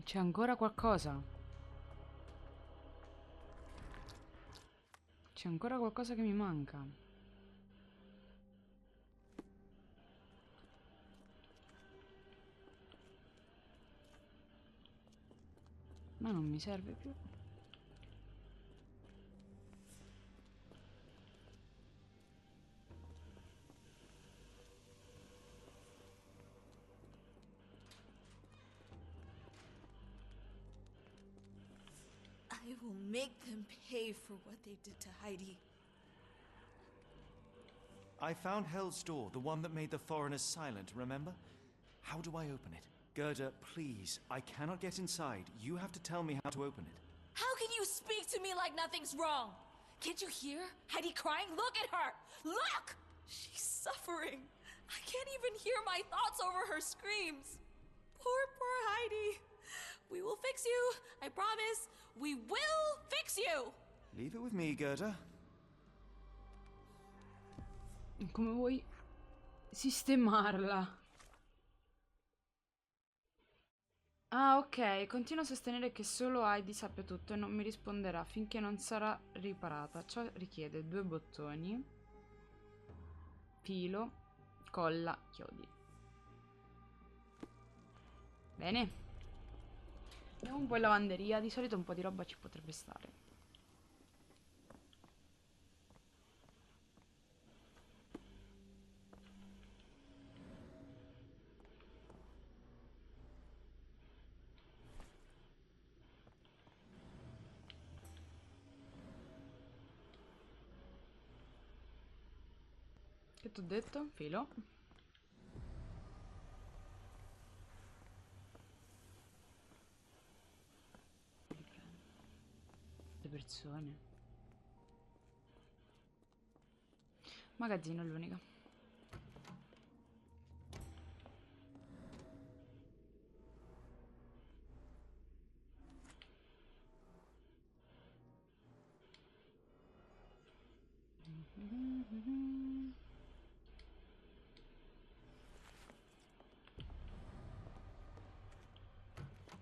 C'è ancora qualcosa. C'è ancora qualcosa che mi manca. Ma non mi serve più. I will make them pay for what they did to Heidi. I found Hell's Door, the one that made the foreigners silent, remember? How do I open it? Gerda, please, I cannot get inside. You have to tell me how to open it. How can you speak to me like nothing's wrong? Can't you hear Heidi crying? Look at her! Look! She's suffering. I can't even hear my thoughts over her screams. Poor Heidi. We will fix you. I promise. We will fix you. Leave it with me, Gerda. Come vuoi sistemarla? Ah, ok. Continuo a sostenere che solo Heidi sappia tutto e non mi risponderà finché non sarà riparata. Ciò richiede 2 bottoni, filo, colla, chiodi. Bene. Andiamo un po' in lavanderia. Di solito un po' di roba ci potrebbe stare. Che t'ho detto? Filo. Le persone. Magazzino è l'unica.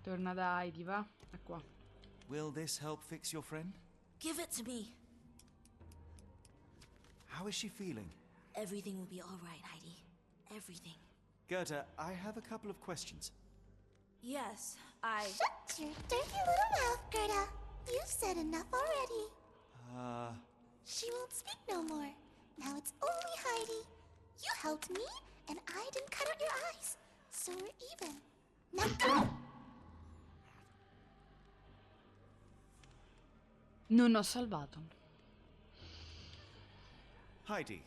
Torna da Heidi, va? È qua. Will this help fix your friend? Give it to me. How is she feeling? Everything will be all right, Heidi. Everything. Gerda, I have a couple of questions. Yes, Shut your dirty little mouth, Gerda. You've said enough already. She won't speak no more. Now it's only Heidi. You helped me, and I didn't cut out your eyes. So we're even. Now go! Non ho salvato. Heidi,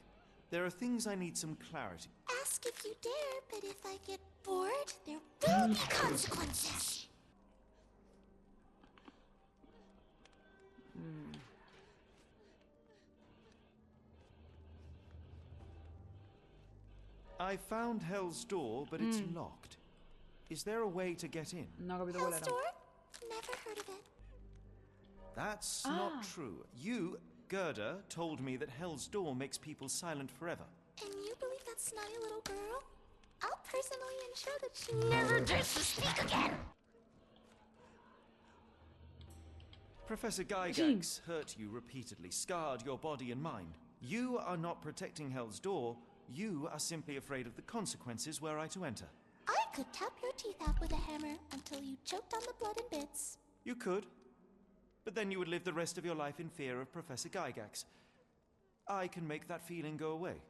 there are things I need some clarity. Ask if you dare, but if I get bored, there will be consequences. I found Hell's Door, but it's locked. Is there a way to get in? Non ho capito qual Hell's era. Door? Never heard of it. That's not true. You, Gerda, told me that Hell's Door makes people silent forever. And you believe that snotty little girl? I'll personally ensure that she never dares to speak again. Professor Gygax hurt you repeatedly, scarred your body and mind. You are not protecting Hell's Door. You are simply afraid of the consequences were I to enter. I could tap your teeth out with a hammer until you choked on the blood in bits. You could. But then you would live the rest of your life in fear of Professor Gygax. I can make that feeling go away.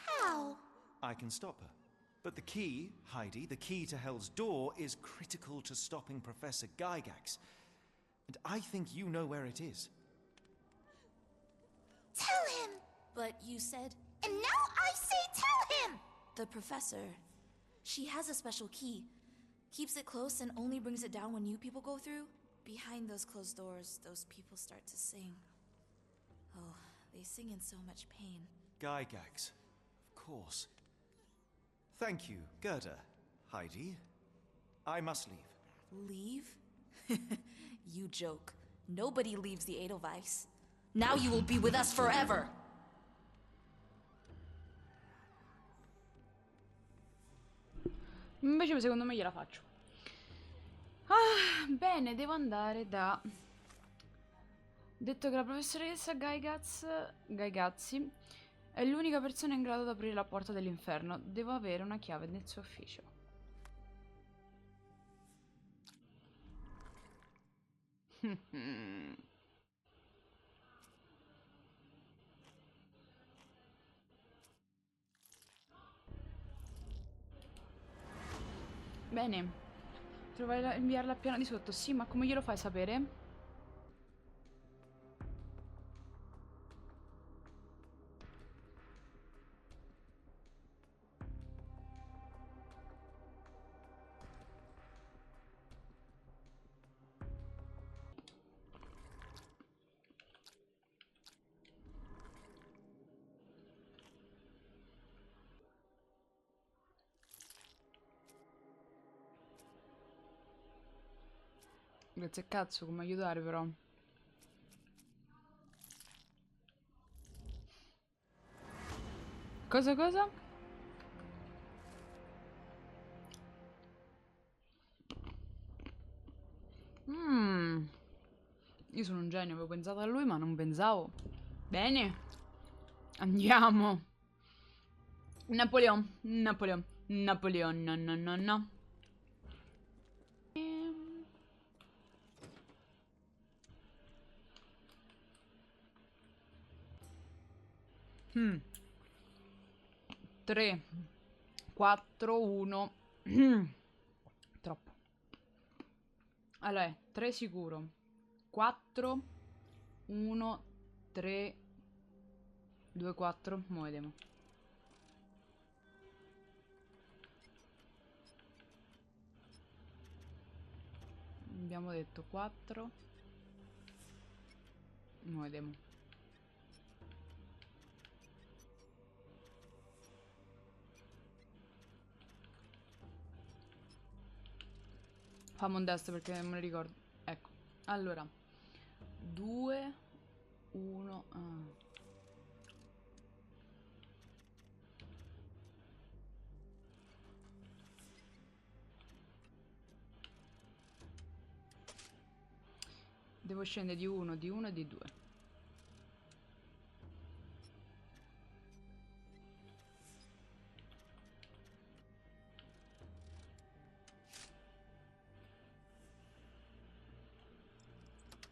How? I can stop her. But the key, Heidi, the key to Hell's Door is critical to stopping Professor Gygax. And I think you know where it is. Tell him! but you said And now I say tell him! the professor. She has a special key. Keeps it close and only brings it down when new people go through. Behind those closed doors, those people start to sing. Oh, they sing in so much pain. Gygax, of course. Thank you, Gerda. Heidi, I must leave. Leave? You joke. Nobody leaves the Edelweiss. Now you will be with us forever! Invece secondo me gliela faccio. Ah, bene, devo andare da... Detto che la professoressa Gaigazzi è l'unica persona in grado di aprire la porta dell'inferno. Devo avere una chiave nel suo ufficio. Bene. Trovare inviarla al piano di sotto. Sì, ma come glielo fai sapere? Grazie a cazzo, come aiutare però. Cosa? Io sono un genio, avevo pensato a lui ma non pensavo. Bene. Andiamo. Napoleon, no. 3, 4, 1. Troppo. Allora, 3 sicuro. 4, 1, 3, 2, 4. Mo' vediamo. Abbiamo detto 4. No, vediamo. Fammi un test perché non me ne ricordo. Ecco. Allora. 2, 1. Devo scendere di 1, di 1 e di 2.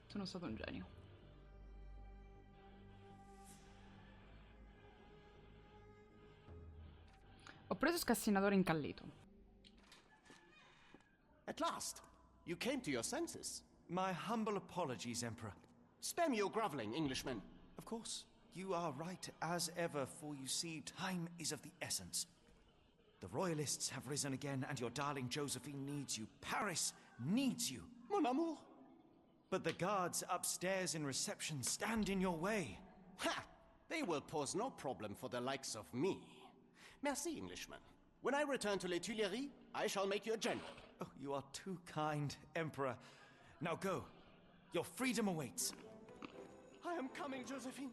Sono stato un genio. Ho preso scassinatore incallito. At last, you came to your senses. My humble apologies, Emperor. Spare me your groveling, Englishman. Of course, you are right as ever, for you see, time is of the essence. The royalists have risen again, and your darling Josephine needs you. Paris needs you. Mon amour. But the guards upstairs in reception stand in your way. Ha! They will pose no problem for the likes of me. Merci, Englishman. When I return to Les Tuileries, I shall make you a general. Oh, you are too kind, Emperor. Now go. Your freedom awaits. I am coming, Josephine.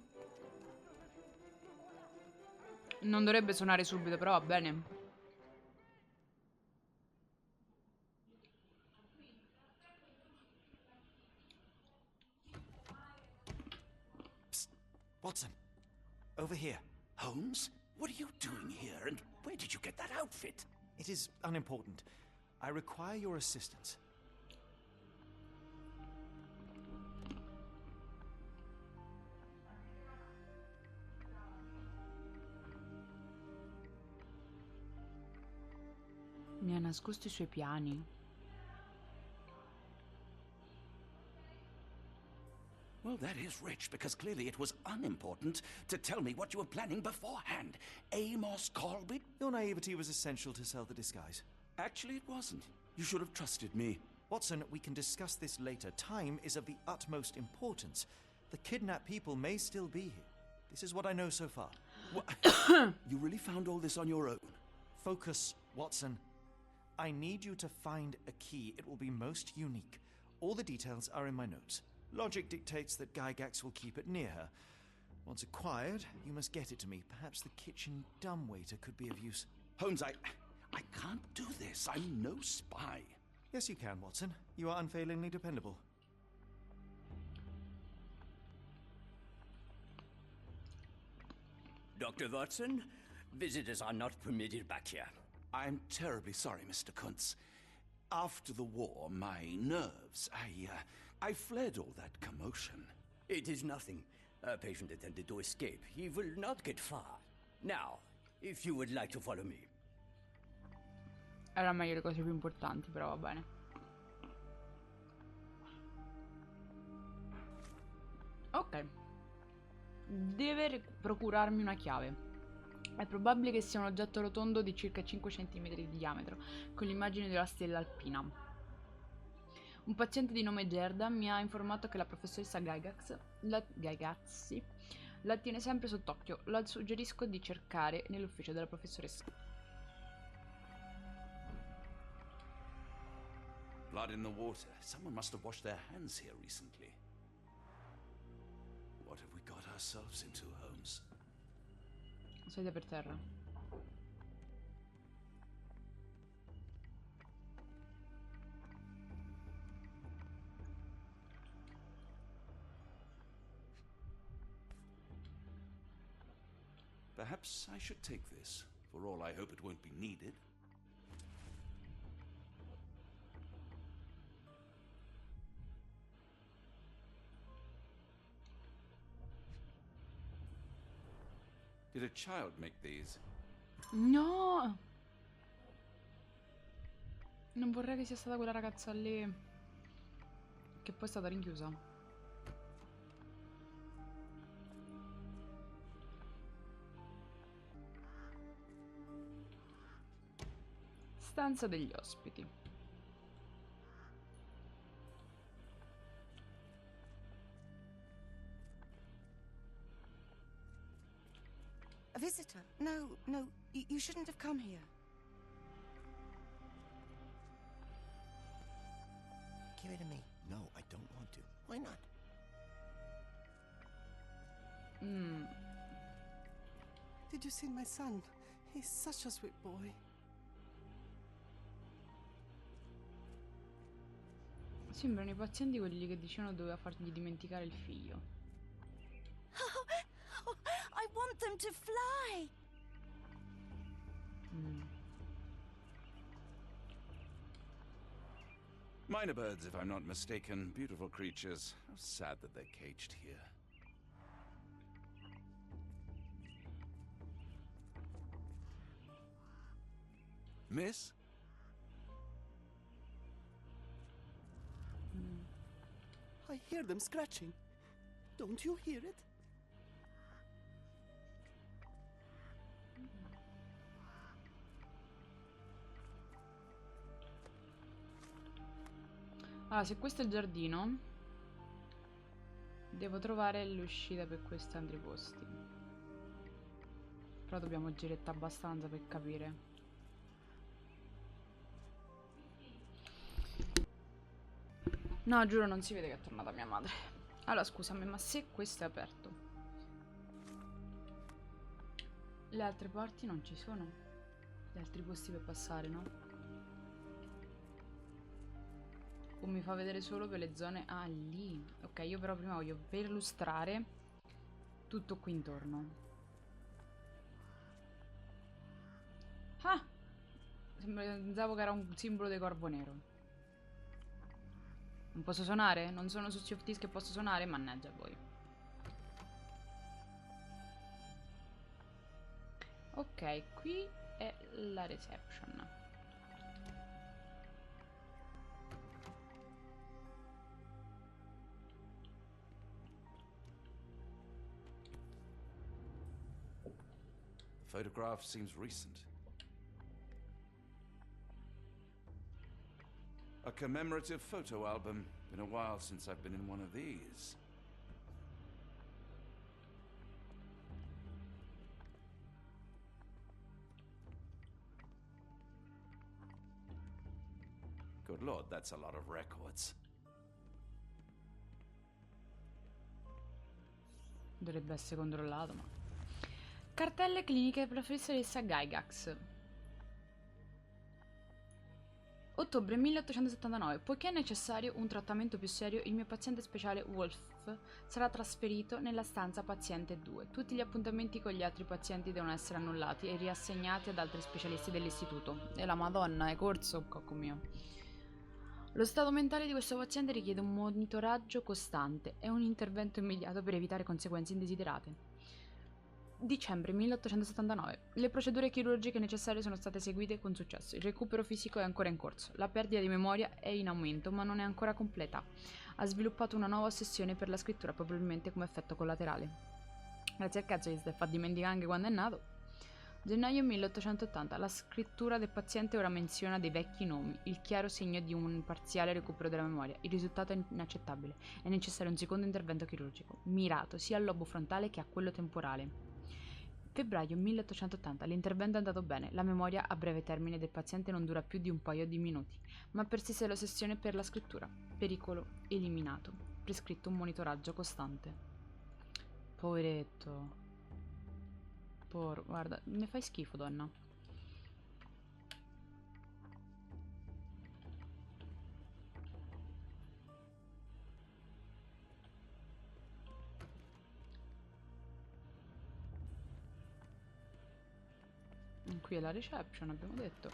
Non dovrebbe suonare subito, però va bene. Psst. Watson. Over here. Holmes, what are you doing here, and where did you get that outfit? It is unimportant. I require your assistance. Mi ha nascosto i suoi piani. Well, that is rich, because clearly it was unimportant to tell me what you were planning beforehand. Amos Colby? Your naivety was essential to sell the disguise. Actually, it wasn't. You should have trusted me. Watson, we can discuss this later. Time is of the utmost importance. The kidnapped people may still be here. This is what I know so far. You really found all this on your own? Focus, Watson. I need you to find a key. It will be most unique. All the details are in my notes. Logic dictates that Gygax will keep it near her. Once acquired, you must get it to me. Perhaps the kitchen dumbwaiter could be of use. Holmes, I can't do this. I'm no spy. Yes, you can, Watson. You are unfailingly dependable. Dr. Watson, visitors are not permitted back here. I'm terribly sorry, Mr. Kuntz. After the war, my nerves, I fled all that commotion. It is nothing. A patient attempted to escape. He will not get far. Now, if you would like to follow me. Era meglio le cose più importanti, però va bene. Ok. Deve procurarmi una chiave. È probabile che sia un oggetto rotondo di circa 5 cm di diametro, con l'immagine della stella alpina. Un paziente di nome Gerda mi ha informato che la professoressa Gygax la tiene sempre sott'occhio. La suggerisco di cercare nell'ufficio della professoressa. Blood in the water. Someone must have washed their hands here recently. What have we got ourselves into, Holmes? Sedete per terra. Perhaps I should take this. For all I hope it won't be needed. Did a child make these? No! Non vorrei che sia stata quella ragazza lì, che poi è stata rinchiusa. Stanza degli ospiti. A visitor? No, you shouldn't have come here. Give it to me. No, I don't want to. Why not? Did you see my son? He's such a sweet boy. Sembrano i pazienti quelli che dicevano doveva fargli dimenticare il figlio. Oh, I want them to fly. Minor birds, if I'm not mistaken. Beautiful creatures. How sad that they're caged here. Miss? I hear them scratching. Don't you hear it? Allora, se questo è il giardino, devo trovare l'uscita per questi altri posti. Però dobbiamo girettare abbastanza per capire. No, giuro, non si vede che è tornata mia madre. Allora, scusami, ma se questo è aperto, le altre parti non ci sono? Gli altri posti per passare, no? O mi fa vedere solo per le zone... Ah, lì. Ok, io però prima voglio perlustrare tutto qui intorno. Ah! Pensavo che era un simbolo di corvo nero. Non posso suonare? Non sono su Sea of Thieves che posso suonare? Mannaggia voi. Ok, qui è la reception. The photograph seems recent. A commemorative photo album. Been a while since I've been in one of these. Good lord, that's a lot of records. Dovrebbe essere controllato, ma... Cartelle cliniche per la professoressa Gygax. Ottobre 1879. Poiché è necessario un trattamento più serio, il mio paziente speciale Wolf sarà trasferito nella stanza paziente 2. Tutti gli appuntamenti con gli altri pazienti devono essere annullati e riassegnati ad altri specialisti dell'istituto. E la Madonna, è corso, cocco mio. Lo stato mentale di questo paziente richiede un monitoraggio costante e un intervento immediato per evitare conseguenze indesiderate. Dicembre 1879. Le procedure chirurgiche necessarie sono state eseguite con successo. Il recupero fisico è ancora in corso. La perdita di memoria è in aumento, ma non è ancora completa. Ha sviluppato una nuova ossessione per la scrittura, probabilmente come effetto collaterale. Grazie al cazzo gli si fa dimenticare anche quando è nato. Gennaio 1880. La scrittura del paziente ora menziona dei vecchi nomi, il chiaro segno di un parziale recupero della memoria. Il risultato è inaccettabile. È necessario un secondo intervento chirurgico, mirato sia al lobo frontale che a quello temporale. Febbraio 1880. L'intervento è andato bene. La memoria a breve termine del paziente non dura più di un paio di minuti, ma persiste l'ossessione per la scrittura. Pericolo eliminato. Prescritto un monitoraggio costante. Poveretto. Guarda, mi fai schifo, donna. Qui è la reception, abbiamo detto.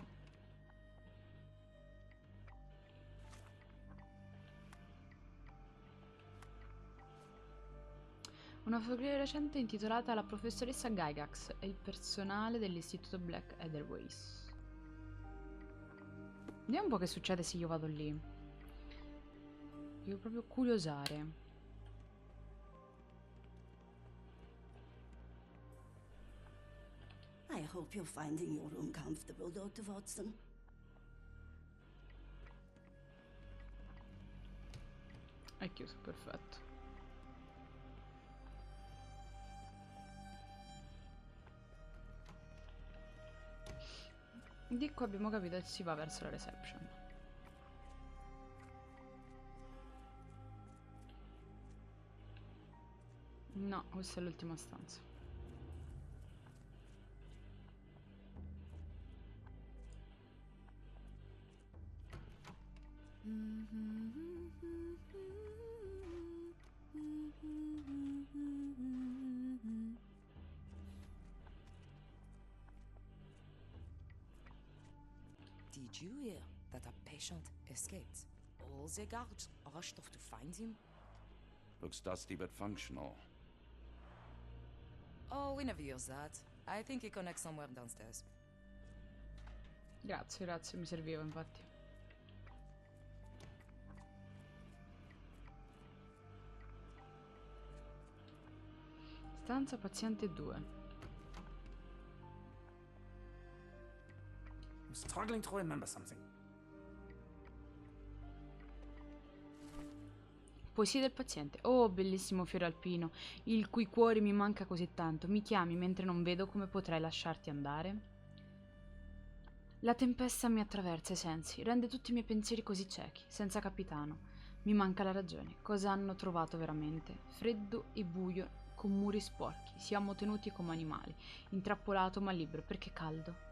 Una fotografia recente intitolata La professoressa Gygax e il personale dell'istituto Black Edelweiss. Vediamo un po' che succede se io vado lì. Devo proprio curiosare. I hope you're finding your room comfortable, Dr. Watson. È chiuso, perfetto. Di qua abbiamo capito che si va verso la reception. No, questa è l'ultima stanza. Did you hear that a patient escaped? All the guards rushed off to find him. Looks dusty but functional. Oh, we never use that. I think he connects somewhere downstairs. Grazie, grazie, mi serviva infatti. Stanza paziente 2. I'm struggling to remember something. Poesia del paziente. Oh, bellissimo fiore alpino, il cui cuore mi manca così tanto. Mi chiami mentre non vedo come potrei lasciarti andare? La tempesta mi attraversa i sensi, rende tutti i miei pensieri così ciechi, senza capitano. Mi manca la ragione. Cosa hanno trovato veramente? Freddo e buio, con muri sporchi. Siamo tenuti come animali, intrappolato ma libero, perché caldo.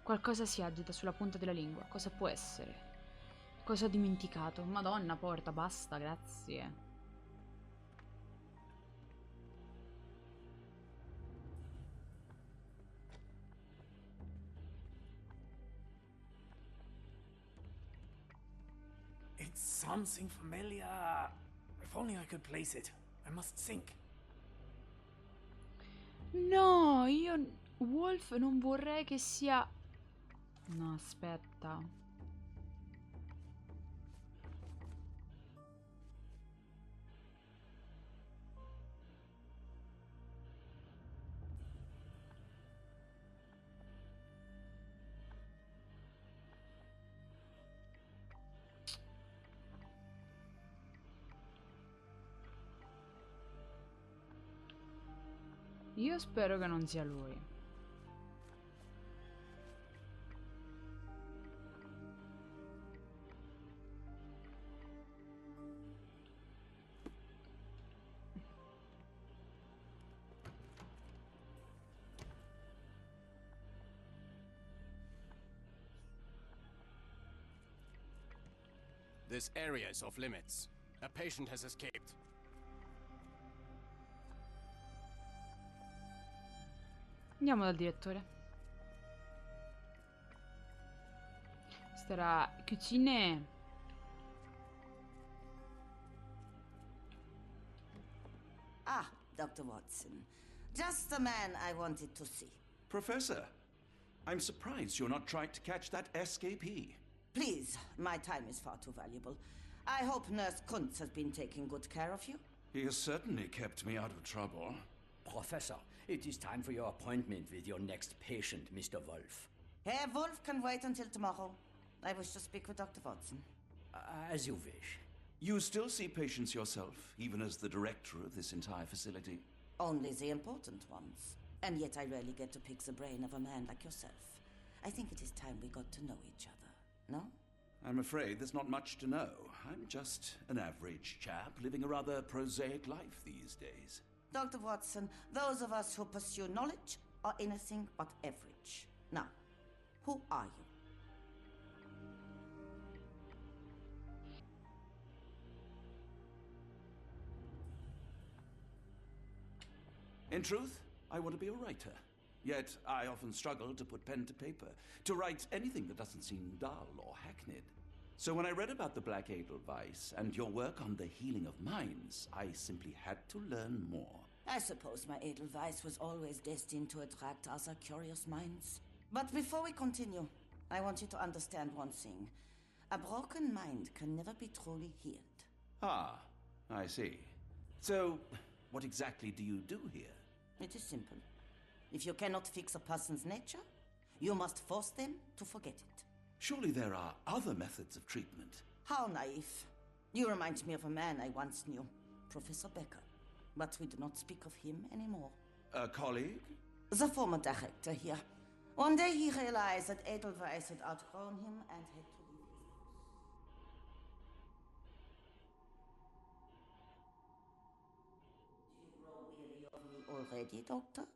Qualcosa si agita sulla punta della lingua. Cosa può essere? Cosa ho dimenticato? Madonna, porta, basta, grazie. It's something familiar. If only I could place it. I must think. No, io... Wolf non vorrei che sia... No, aspetta. Io spero che non sia lui. This area is off limits. A patient has escaped. Andiamo dal direttore. Questa era cucine. Ah, Dr. Watson. Just the man I wanted to see. Professor, I'm surprised you're not trying to catch that escapee. Please, my time is far too valuable. I hope Nurse Kuntz has been taking good care of you. He has certainly kept me out of trouble. Professor, it is time for your appointment with your next patient, Mr. Wolf. Herr Wolf can wait until tomorrow. I wish to speak with Dr. Watson. As you wish. You still see patients yourself, even as the director of this entire facility? Only the important ones. And yet I rarely get to pick the brain of a man like yourself. I think it is time we got to know each other, no? I'm afraid there's not much to know. I'm just an average chap living a rather prosaic life these days. Dr. Watson, those of us who pursue knowledge are anything but average. Now, who are you? In truth, I want to be a writer. Yet I often struggle to put pen to paper, to write anything that doesn't seem dull or hackneyed. So when I read about the Black Edelweiss and your work on the healing of minds, I simply had to learn more. I suppose my Edelweiss was always destined to attract other curious minds. But before we continue, I want you to understand one thing. A broken mind can never be truly healed. Ah, I see. So, what exactly do you do here? It is simple. If you cannot fix a person's nature, you must force them to forget it. Surely there are other methods of treatment. How naive. You remind me of a man I once knew, Professor Becker. But we do not speak of him anymore. A colleague? The former director here. One day he realized that Edelweiss had outgrown him and had to leave his house. Do you grow weary of me already, Doctor?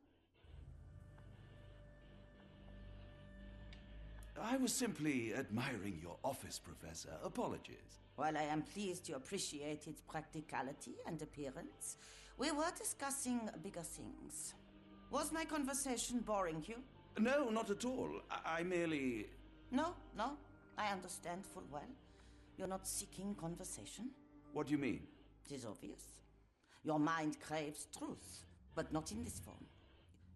I was simply admiring your office, Professor. Apologies. While I am pleased you appreciate its practicality and appearance, we were discussing bigger things. Was my conversation boring you? No, not at all. I merely... No, I understand full well. You're not seeking conversation. What do you mean? It is obvious. Your mind craves truth, but not in this form.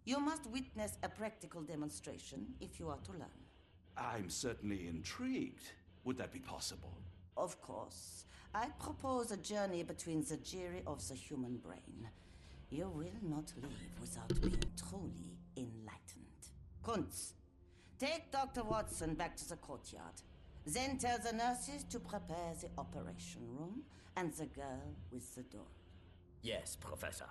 You must witness a practical demonstration if you are to learn. I'm certainly intrigued. Would that be possible? Of course. I propose a journey between the jury of the human brain. You will not leave without being truly enlightened. Kuntz, take Dr. Watson back to the courtyard. Then tell the nurses to prepare the operation room and the girl with the doll. Yes, Professor.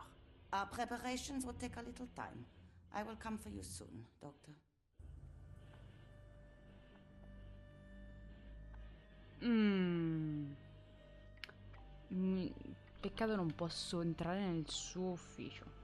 Our preparations will take a little time. I will come for you soon, Doctor. Peccato non posso entrare nel suo ufficio.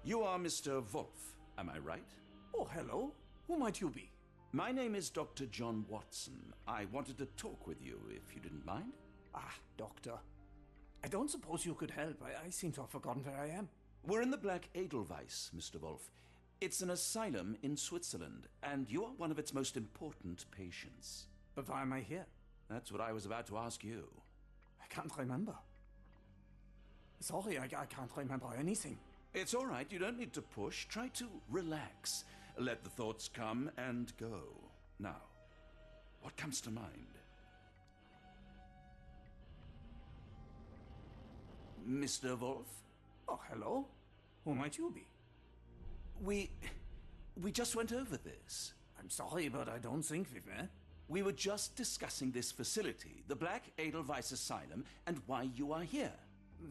You are Mr. Wolf, am I right? Oh, hello. Who might you be? My name is Dr. John Watson. I wanted to talk with you, if you didn't mind. Ah, Doctor. I don't suppose you could help. I seem to have forgotten where I am. We're in the Black Edelweiss, Mr. Wolf. It's an asylum in Switzerland, and you are one of its most important patients. But why am I here? That's what I was about to ask you. I can't remember. Sorry, I can't remember anything. It's all right. You don't need to push. Try to relax. Let the thoughts come and go. Now, what comes to mind? Mr. Wolf? Oh, hello. Who might you be? We just went over this. I'm sorry, but I don't think we've met. We were just discussing this facility, the Black Edelweiss Asylum, and why you are here.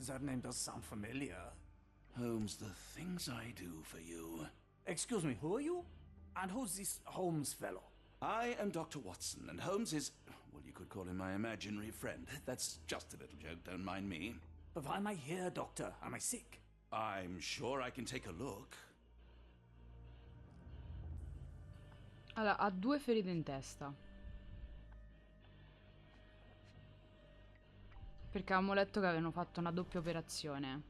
That name does sound familiar. Holmes, the things I do for you. Excuse me, who are you? And who's this Holmes fellow? I am Dr. Watson, and Holmes is, well, you could call him my imaginary friend. That's just a little joke, don't mind me. But why am I here, Doctor? Am I sick? I'm sure I can take a look. Allora, ha 2 ferite in testa. Perché avevamo letto che avevano fatto una doppia operazione.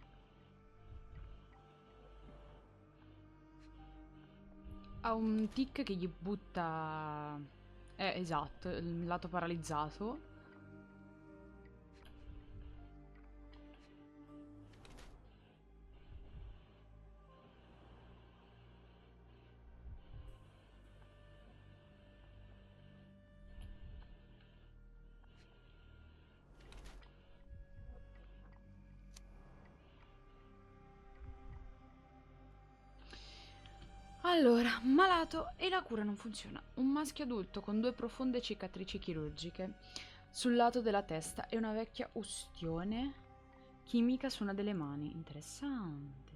Ha un tic che gli butta... esatto, il lato paralizzato. Allora, malato e la cura non funziona. Un maschio adulto con 2 profonde cicatrici chirurgiche sul lato della testa e una vecchia ustione chimica su una delle mani. Interessante.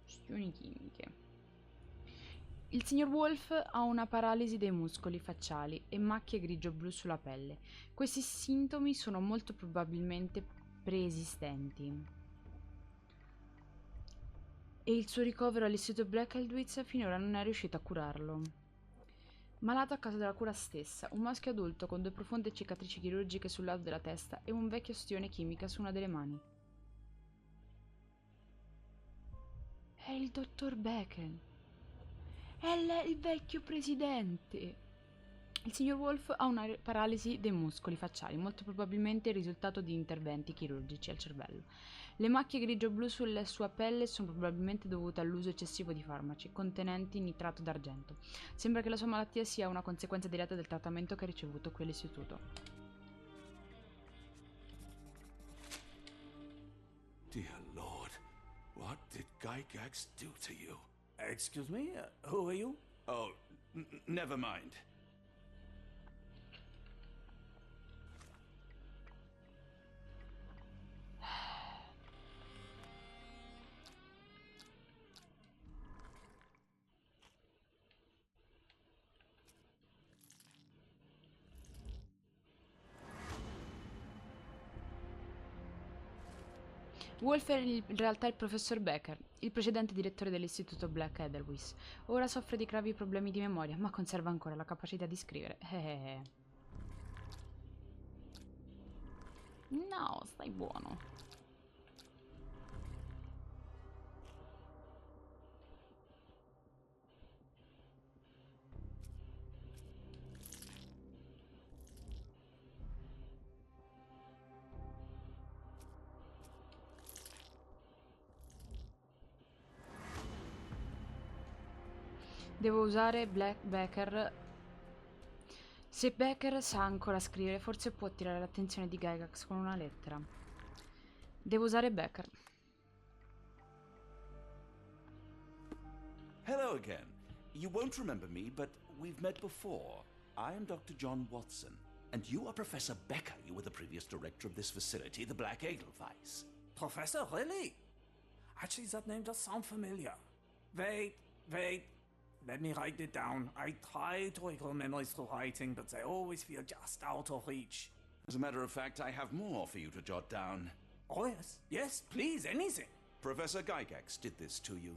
Ustioni chimiche. Il signor Wolf ha una paralisi dei muscoli facciali e macchie grigio-blu sulla pelle. Questi sintomi sono molto probabilmente preesistenti. E il suo ricovero all'istituto Black Eldwitz finora non è riuscito a curarlo. Malato a causa della cura stessa, un maschio adulto con 2 profonde cicatrici chirurgiche sul lato della testa e un vecchio ustione chimica su una delle mani. È il dottor Becker. È il vecchio presidente. Il signor Wolf ha una paralisi dei muscoli facciali, molto probabilmente il risultato di interventi chirurgici al cervello. Le macchie grigio-blu sulla sua pelle sono probabilmente dovute all'uso eccessivo di farmaci contenenti nitrato d'argento. Sembra che la sua malattia sia una conseguenza diretta del trattamento che ha ricevuto qui all'istituto. Dear Lord, what did Gygax do to you? Excuse me? Who are you? Oh, never mind. Wolf è in realtà il professor Becker, il precedente direttore dell'istituto Black Edelweiss. Ora soffre di gravi problemi di memoria, ma conserva ancora la capacità di scrivere. No, stai buono. Devo usare Becker. Se Becker sa ancora scrivere, forse può attirare l'attenzione di Gygax con una lettera. Devo usare Becker. Hello again. You won't remember me, but we've met before. I am Dr. John Watson, and you are Professor Becker. You were the previous director of this facility, the Black Edelweiss. Professor, really? Actually, that name does sound familiar. Wait. Let me write it down. I try to recall memories through writing, but they always feel just out of reach. As a matter of fact, I have more for you to jot down. Oh, yes. Yes, please, anything. Professor Gygax did this to you.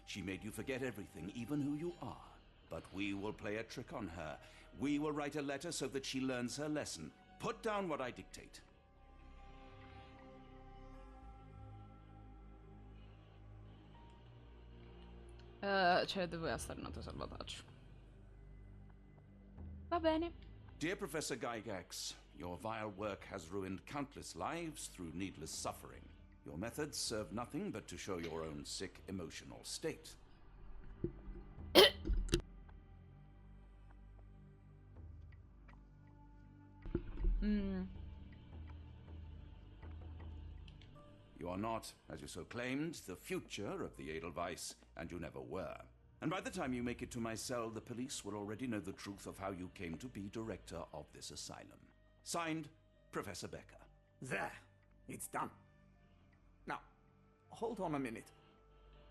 She made you forget everything, even who you are. But we will play a trick on her. We will write a letter so that she learns her lesson. Put down what I dictate. Cioè, doveva stare un altro salvataggio. Va bene. Dear Professor Gygax, your vile work has ruined countless lives through needless suffering. Your methods serve nothing but to show your own sick emotional state. You are not, as you so claimed, the future of the Edelweiss, and you never were. And by the time you make it to my cell, the police will already know the truth of how you came to be director of this asylum. Signed, Professor Becker. There. It's done. Now, hold on a minute.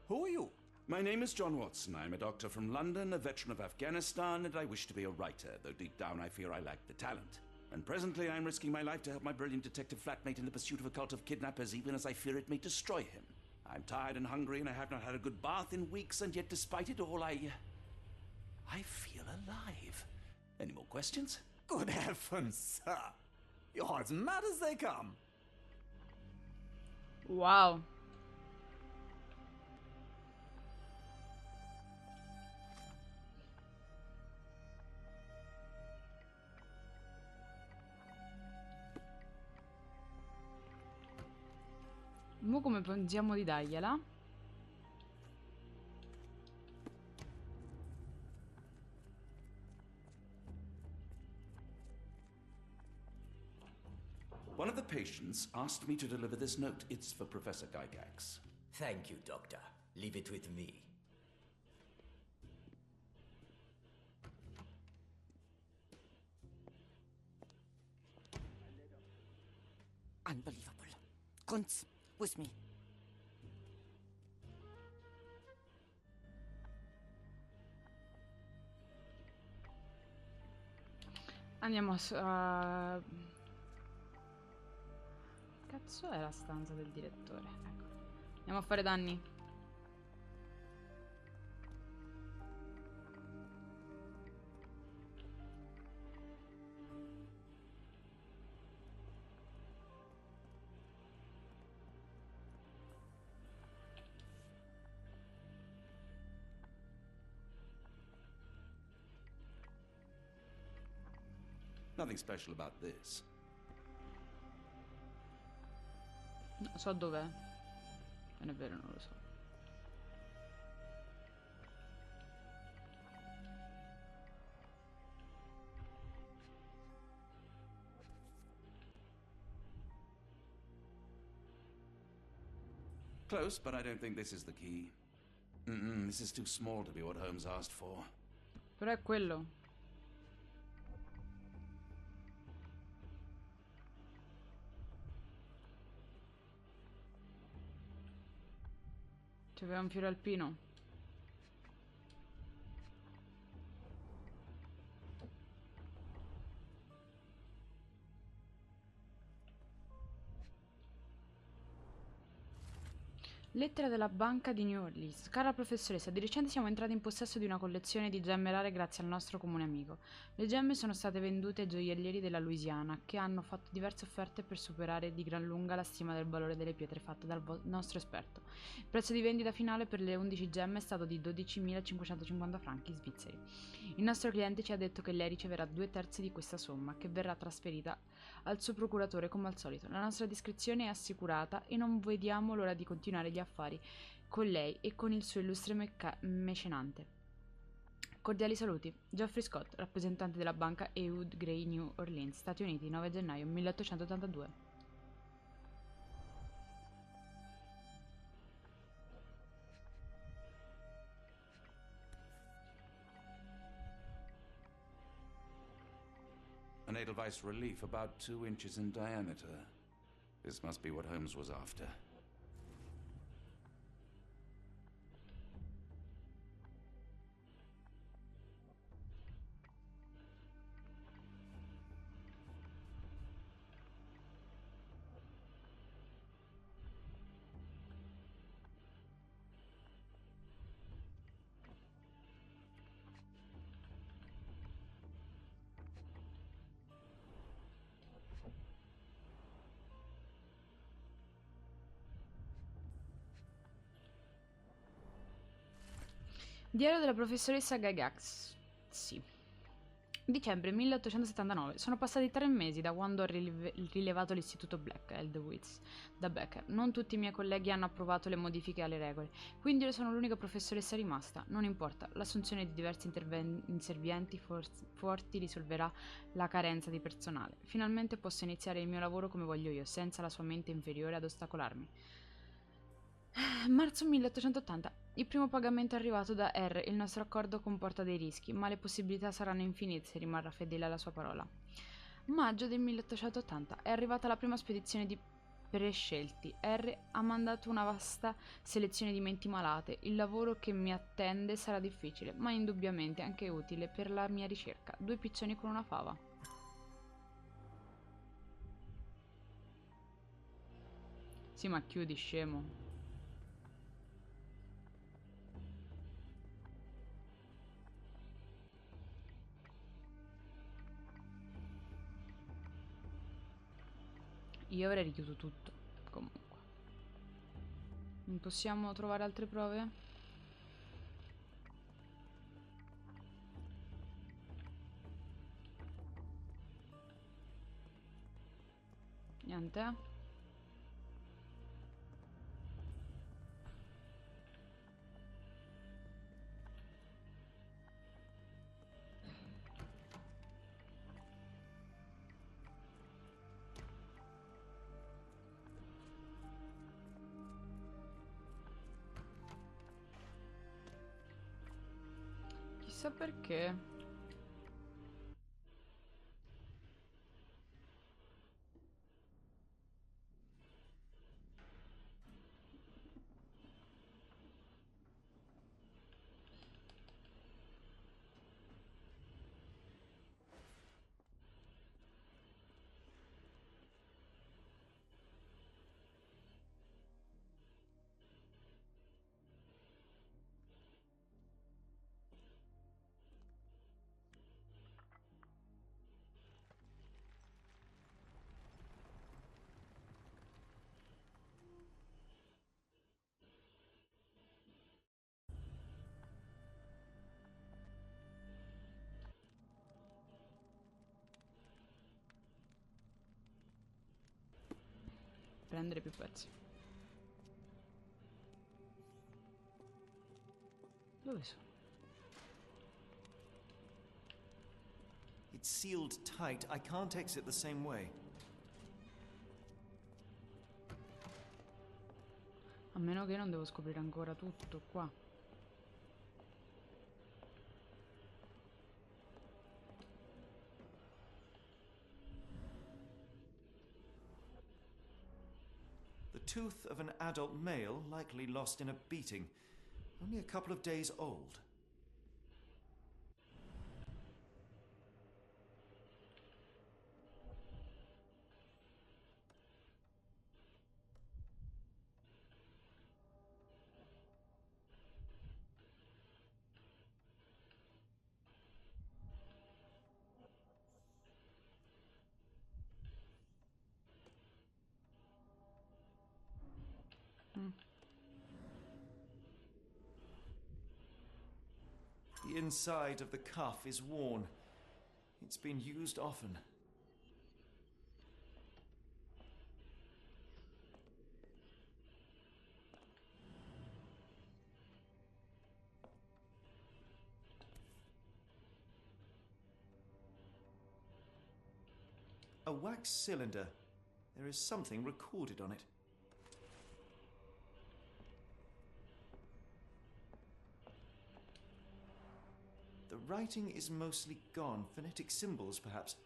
Who are you? My name is John Watson. I'm a doctor from London, a veteran of Afghanistan, and I wish to be a writer, though deep down I fear I lack the talent. And presently I'm risking my life to help my brilliant detective flatmate in the pursuit of a cult of kidnappers, even as I fear it may destroy him. I'm tired and hungry, and I have not had a good bath in weeks, and yet despite it all, I feel alive. Any more questions? Good heavens, sir. You're as mad as they come. Wow. Mo come pensiamo di dargliela? One of the patients asked me to deliver this note. It's for Professor Gygax. Thank you, Doctor. Leave it with me. Unbelievable. Kunz, with me. Andiamo a... Cazzo è la stanza del direttore? Ecco. Andiamo a fare danni. Nothing special about this. No, so dov'è. Non è vero, non lo so. Close, but I don't think this is the key. This is too small to be what Holmes asked for. Però è quello. C'aveva un fiore alpino. Lettera della banca di New Orleans. Cara professoressa, di recente siamo entrati in possesso di una collezione di gemme rare grazie al nostro comune amico. Le gemme sono state vendute ai gioiellieri della Louisiana, che hanno fatto diverse offerte per superare di gran lunga la stima del valore delle pietre fatte dal nostro esperto. Il prezzo di vendita finale per le 11 gemme è stato di 12.550 franchi svizzeri. Il nostro cliente ci ha detto che lei riceverà 2/3 di questa somma, che verrà trasferita al suo procuratore come al solito. La nostra discrezione è assicurata e non vediamo l'ora di continuare gli affari con lei e con il suo illustre mecenante. Cordiali saluti, Geoffrey Scott, rappresentante della banca Ewood Gray, New Orleans, Stati Uniti, 9 gennaio 1882. An Edelweiss relief about 2 inches in diameter. This must be what Holmes was after. Diario della professoressa Gygax. Sì. Dicembre 1879. Sono passati 3 mesi da quando ho rilevato l'istituto Black, Eldowitz, da Becker. Non tutti i miei colleghi hanno approvato le modifiche alle regole, quindi io sono l'unica professoressa rimasta. Non importa, l'assunzione di diversi inservienti forti risolverà la carenza di personale. Finalmente posso iniziare il mio lavoro come voglio io, senza la sua mente inferiore ad ostacolarmi. Marzo 1880. Il primo pagamento è arrivato da R. Il nostro accordo comporta dei rischi, ma le possibilità saranno infinite se rimarrà fedele alla sua parola. Maggio del 1880. È arrivata la prima spedizione di prescelti. R ha mandato una vasta selezione di menti malate. Il lavoro che mi attende sarà difficile, ma indubbiamente anche utile per la mia ricerca. 2 piccioni con una fava. Sì, ma chiudi, scemo. Io avrei richiuso tutto, comunque. Non possiamo trovare altre prove? Niente? Chissà perché. prendere più pezzi. Dove sono? It's sealed tight. I can't exit the same way. A meno che non devo scoprire ancora tutto qua. The tooth of an adult male, likely lost in a beating. Only a couple of days old. The inside of the cuff is worn. It's been used often. A wax cylinder. There is something recorded on it. The writing is mostly gone. Phonetic symbols, perhaps.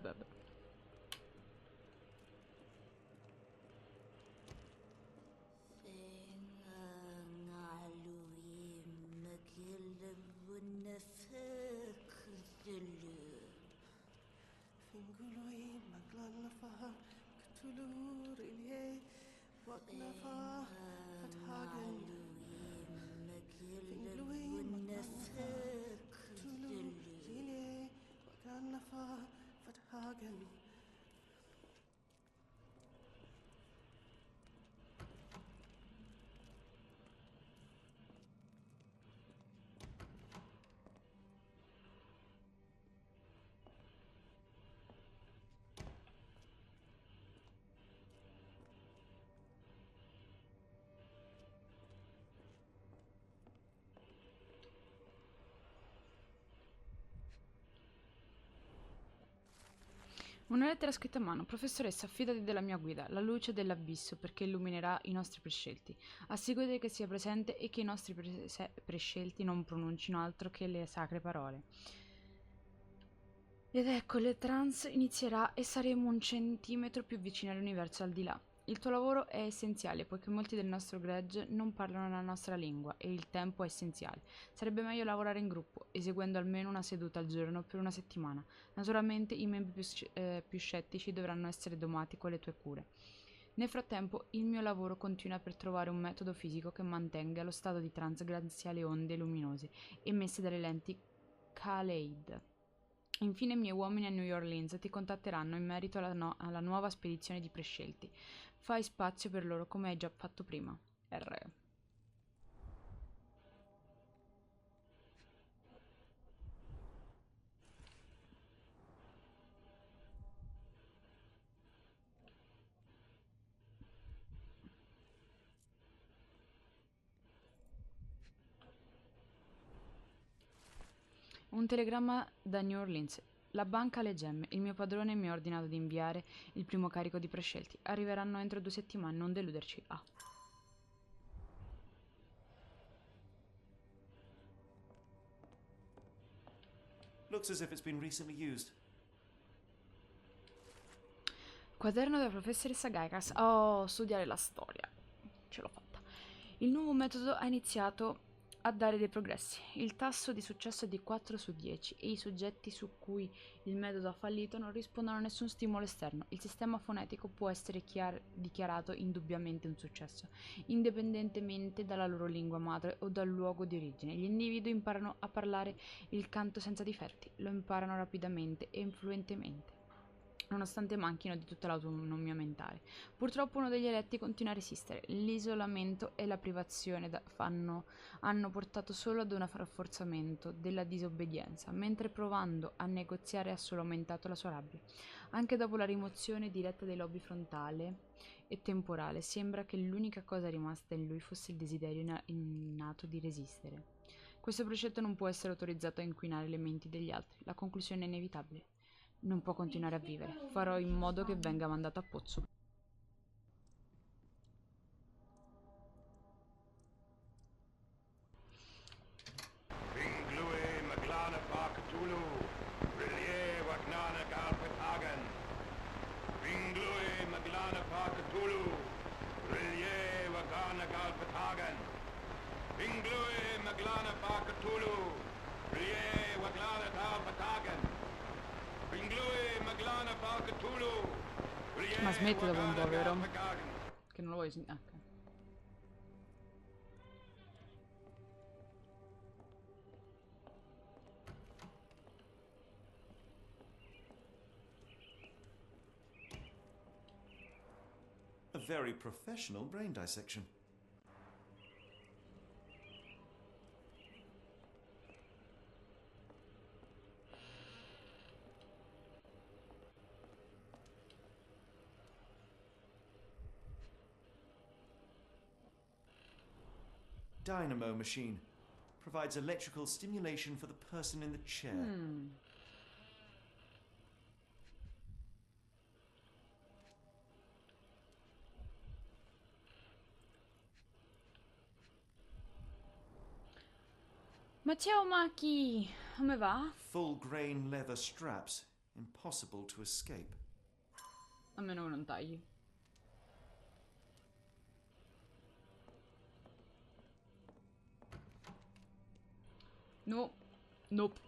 Beh. Una lettera scritta a mano. Professoressa, fidati della mia guida, la luce dell'abisso, perché illuminerà i nostri prescelti. Assicurati che sia presente e che i nostri prescelti non pronuncino altro che le sacre parole. Ed ecco, le trance inizierà e saremo un centimetro più vicini all'universo al di là. Il tuo lavoro è essenziale, poiché molti del nostro gregge non parlano la nostra lingua e il tempo è essenziale. Sarebbe meglio lavorare in gruppo, eseguendo almeno una seduta al giorno per una settimana. Naturalmente i membri più scettici dovranno essere domati con le tue cure. Nel frattempo, il mio lavoro continua per trovare un metodo fisico che mantenga lo stato di trance grazie alle onde luminose emesse dalle lenti Kaleid. Infine i miei uomini a New Orleans ti contatteranno in merito alla nuova spedizione di prescelti. Fai spazio per loro come hai già fatto prima. R. Un telegramma da New Orleans. La banca ha le gemme. Il mio padrone mi ha ordinato di inviare il primo carico di prescelti. Arriveranno entro 2 settimane, non deluderci. Ah. Looks as if it's been recently used. Quaderno della professoressa Gaikas. Oh, studiare la storia. Ce l'ho fatta. Il nuovo metodo ha iniziato a dare dei progressi. Il tasso di successo è di 4 su 10 e i soggetti su cui il metodo ha fallito non rispondono a nessun stimolo esterno. Il sistema fonetico può essere dichiarato indubbiamente un successo, indipendentemente dalla loro lingua madre o dal luogo di origine. Gli individui imparano a parlare il canto senza difetti, lo imparano rapidamente e influentemente, nonostante manchino di tutta l'autonomia mentale. Purtroppo uno degli eletti continua a resistere. L'isolamento e la privazione hanno portato solo ad un rafforzamento della disobbedienza, mentre provando a negoziare ha solo aumentato la sua rabbia. Anche dopo la rimozione diretta dei lobi frontale e temporale, sembra che l'unica cosa rimasta in lui fosse il desiderio innato di resistere. Questo precetto non può essere autorizzato a inquinare le menti degli altri. La conclusione è inevitabile. Non può continuare a vivere. Farò in modo che venga mandato a pozzo. Ma smetti dopo un po', vero? Che non lo vuoi sentire. Ok. A very professional brain dissection. Dynamo machine. Provides electrical stimulation for the person in the chair. Ma ciao Maki! Come va? Full grain leather straps. Impossible to escape. A meno che non tagli. No. Nope.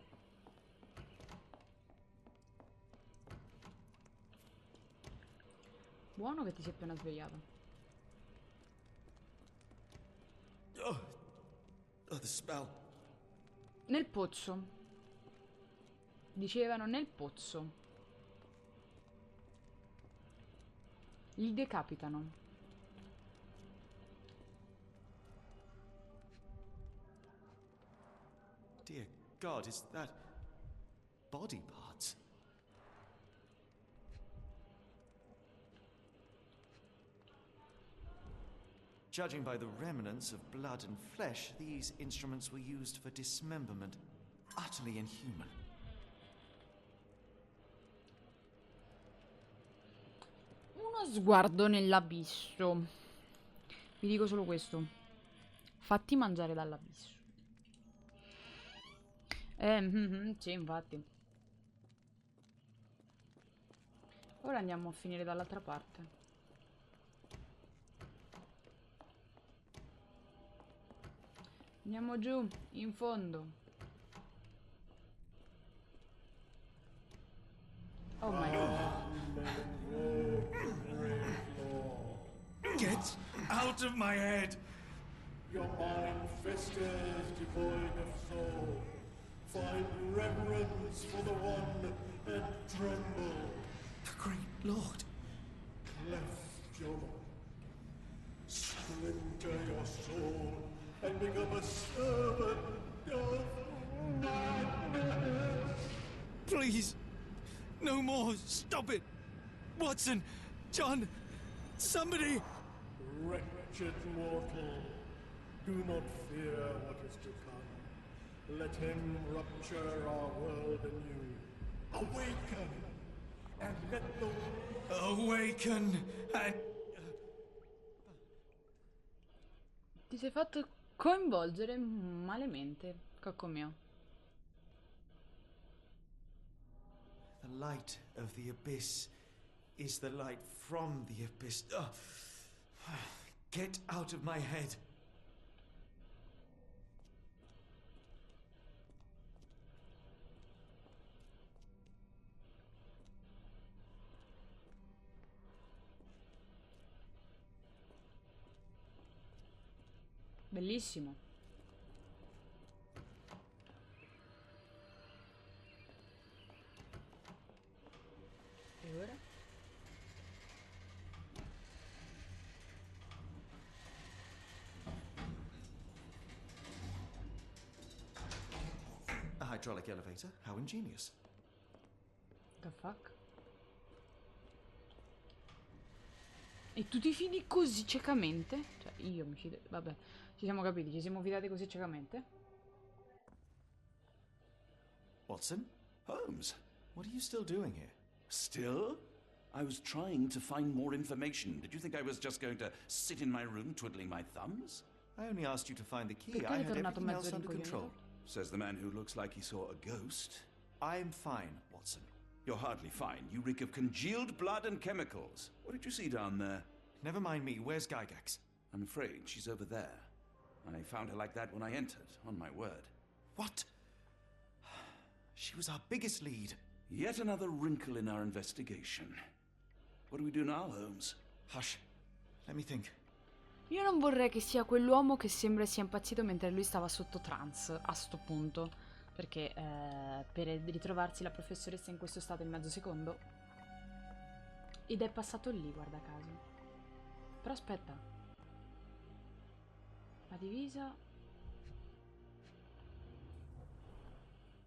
Buono che ti sei appena svegliato. Oh, the smell. Nel pozzo. Dicevano nel pozzo. Li decapitano. Dear God, is that body parts? Judging by the remnants of blood and flesh, these instruments were used for dismemberment. Utterly inhuman. Uno sguardo nell'abisso. Vi dico solo questo. Fatti mangiare dall'abisso. Sì, infatti. Ora andiamo a finire dall'altra parte. Andiamo giù, in fondo. Oh my God. Get out of my head! Your mind festers devoid of soul. Find reverence for the one and tremble. The great lord. Cleft your splinter your soul and become a servant of madness. Please, no more. Stop it. Watson, John, somebody. Wretched mortal, do not fear what is to come. Let him rupture our world anew. Awaken, and let the... Awaken, and... Ti sei fatto coinvolgere malemente, cocco mio. The light of the abyss is the light from the abyss. Get out of my head. Bellissimo. E ora? A hydraulic elevator? How ingenious. The fuck? E tu ti fidi così ciecamente? Cioè, io mi fido... Vabbè, ci siamo capiti, ci siamo fidati così ciecamente? Watson? Holmes, what are you still doing here? Still? I was trying to find more information. Did you think I was just going to sit in my room twiddling my thumbs? I only asked you to find the key. Perché I è had tornato everything mezzo else under rincoglionito? control. Says the man who looks like he saw a ghost. I'm fine, Watson. You're hardly fine. You reek of congealed blood and chemicals. What did you see down there? Never mind me. Where's Gygax? I'm afraid she's over there. I found her like that when I entered, on my word. What? She was our biggest lead. Yet another wrinkle in our investigation. What do we do now, Holmes? Hush. Let me think. Io non vorrei che sia quell'uomo che sembra sia impazzito mentre lui stava sotto trance a sto punto. Perché per ritrovarsi la professoressa in questo stato in mezzo secondo. Ed è passato lì, guarda caso. Però aspetta. La divisa...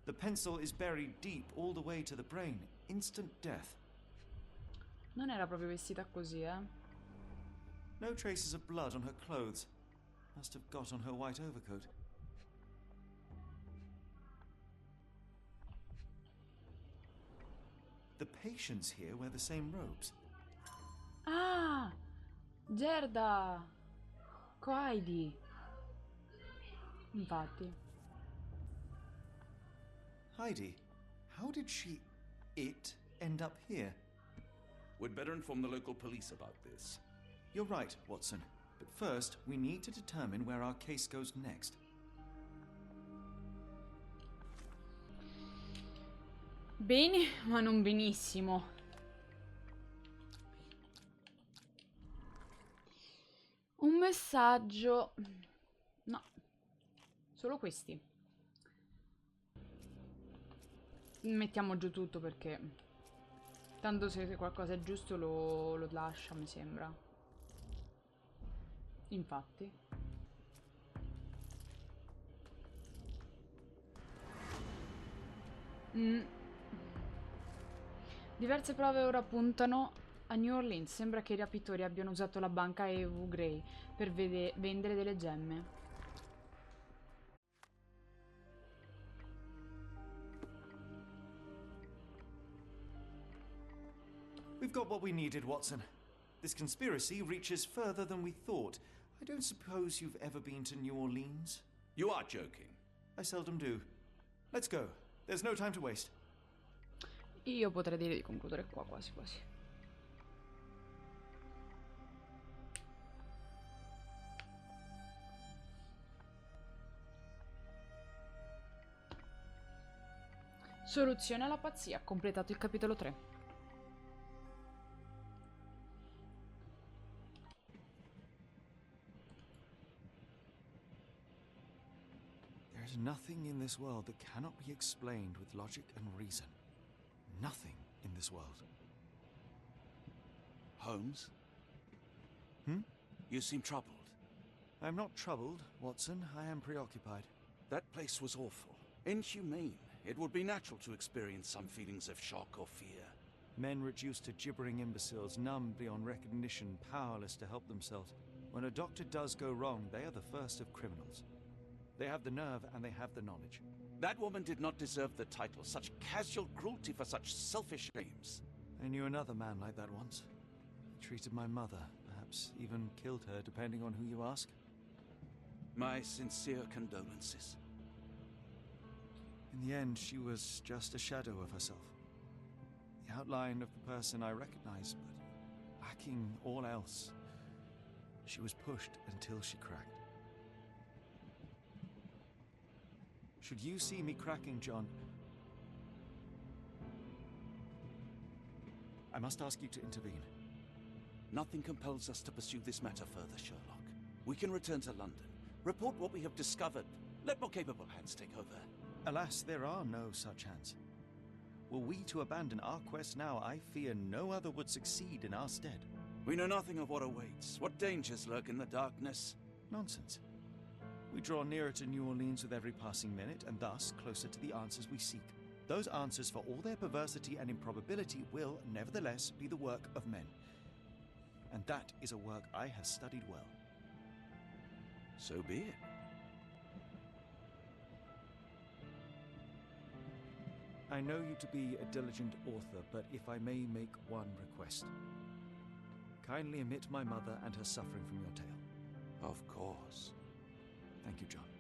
The pencil is buried deep all the way to the brain. Instant death. Non era proprio vestita così, eh? No traces of blood on her clothes. Must have got on her white overcoat. The patients here wear the same robes. Ah! Gerda! Heidi. Infatti. Heidi, how did it end up here? We'd better inform the local police about this. You're right, Watson. But first, we need to determine where our case goes next. Bene, ma non benissimo. Un messaggio... No. Solo questi. Mettiamo giù tutto perché... Tanto se qualcosa è giusto lo lascia, mi sembra. Infatti. Diverse prove ora puntano a New Orleans. Sembra che i rapitori abbiano usato la banca E.V. Gray per vendere delle gemme. We've got what we needed, Watson. This conspiracy reaches further than we thought. I don't suppose you've ever been to New Orleans? You are joking. I seldom do. Let's go. There's no time to waste. Io potrei dire di concludere qua quasi quasi. Soluzione alla pazzia, completato il capitolo 3. There's nothing in this world that cannot be explained with logic and reason. Nothing in this world. Holmes? Hmm? You seem troubled. I'm not troubled, Watson. I am preoccupied. That place was awful. Inhumane. It would be natural to experience some feelings of shock or fear. Men reduced to gibbering imbeciles, numb beyond recognition, powerless to help themselves. When a doctor does go wrong, they are the first of criminals. They have the nerve and they have the knowledge. That woman did not deserve the title. Such casual cruelty for such selfish aims. I knew another man like that once. He treated my mother, perhaps even killed her, depending on who you ask. My sincere condolences. In the end, she was just a shadow of herself. The outline of the person I recognized, but lacking all else. She was pushed until she cracked. Should you see me cracking, John, I must ask you to intervene. Nothing compels us to pursue this matter further, Sherlock. We can return to London, Report what we have discovered. Let more capable hands take over. Alas, there are no such hands. Were we to abandon our quest now, I fear no other would succeed in our stead. We know nothing of what awaits. What dangers lurk in the darkness? Nonsense. We draw nearer to New Orleans with every passing minute, and thus closer to the answers we seek. Those answers, for all their perversity and improbability, will, nevertheless, be the work of men. And that is a work I have studied well. So be it. I know you to be a diligent author, but if I may make one request. Kindly omit my mother and her suffering from your tale. Of course. Thank you, John.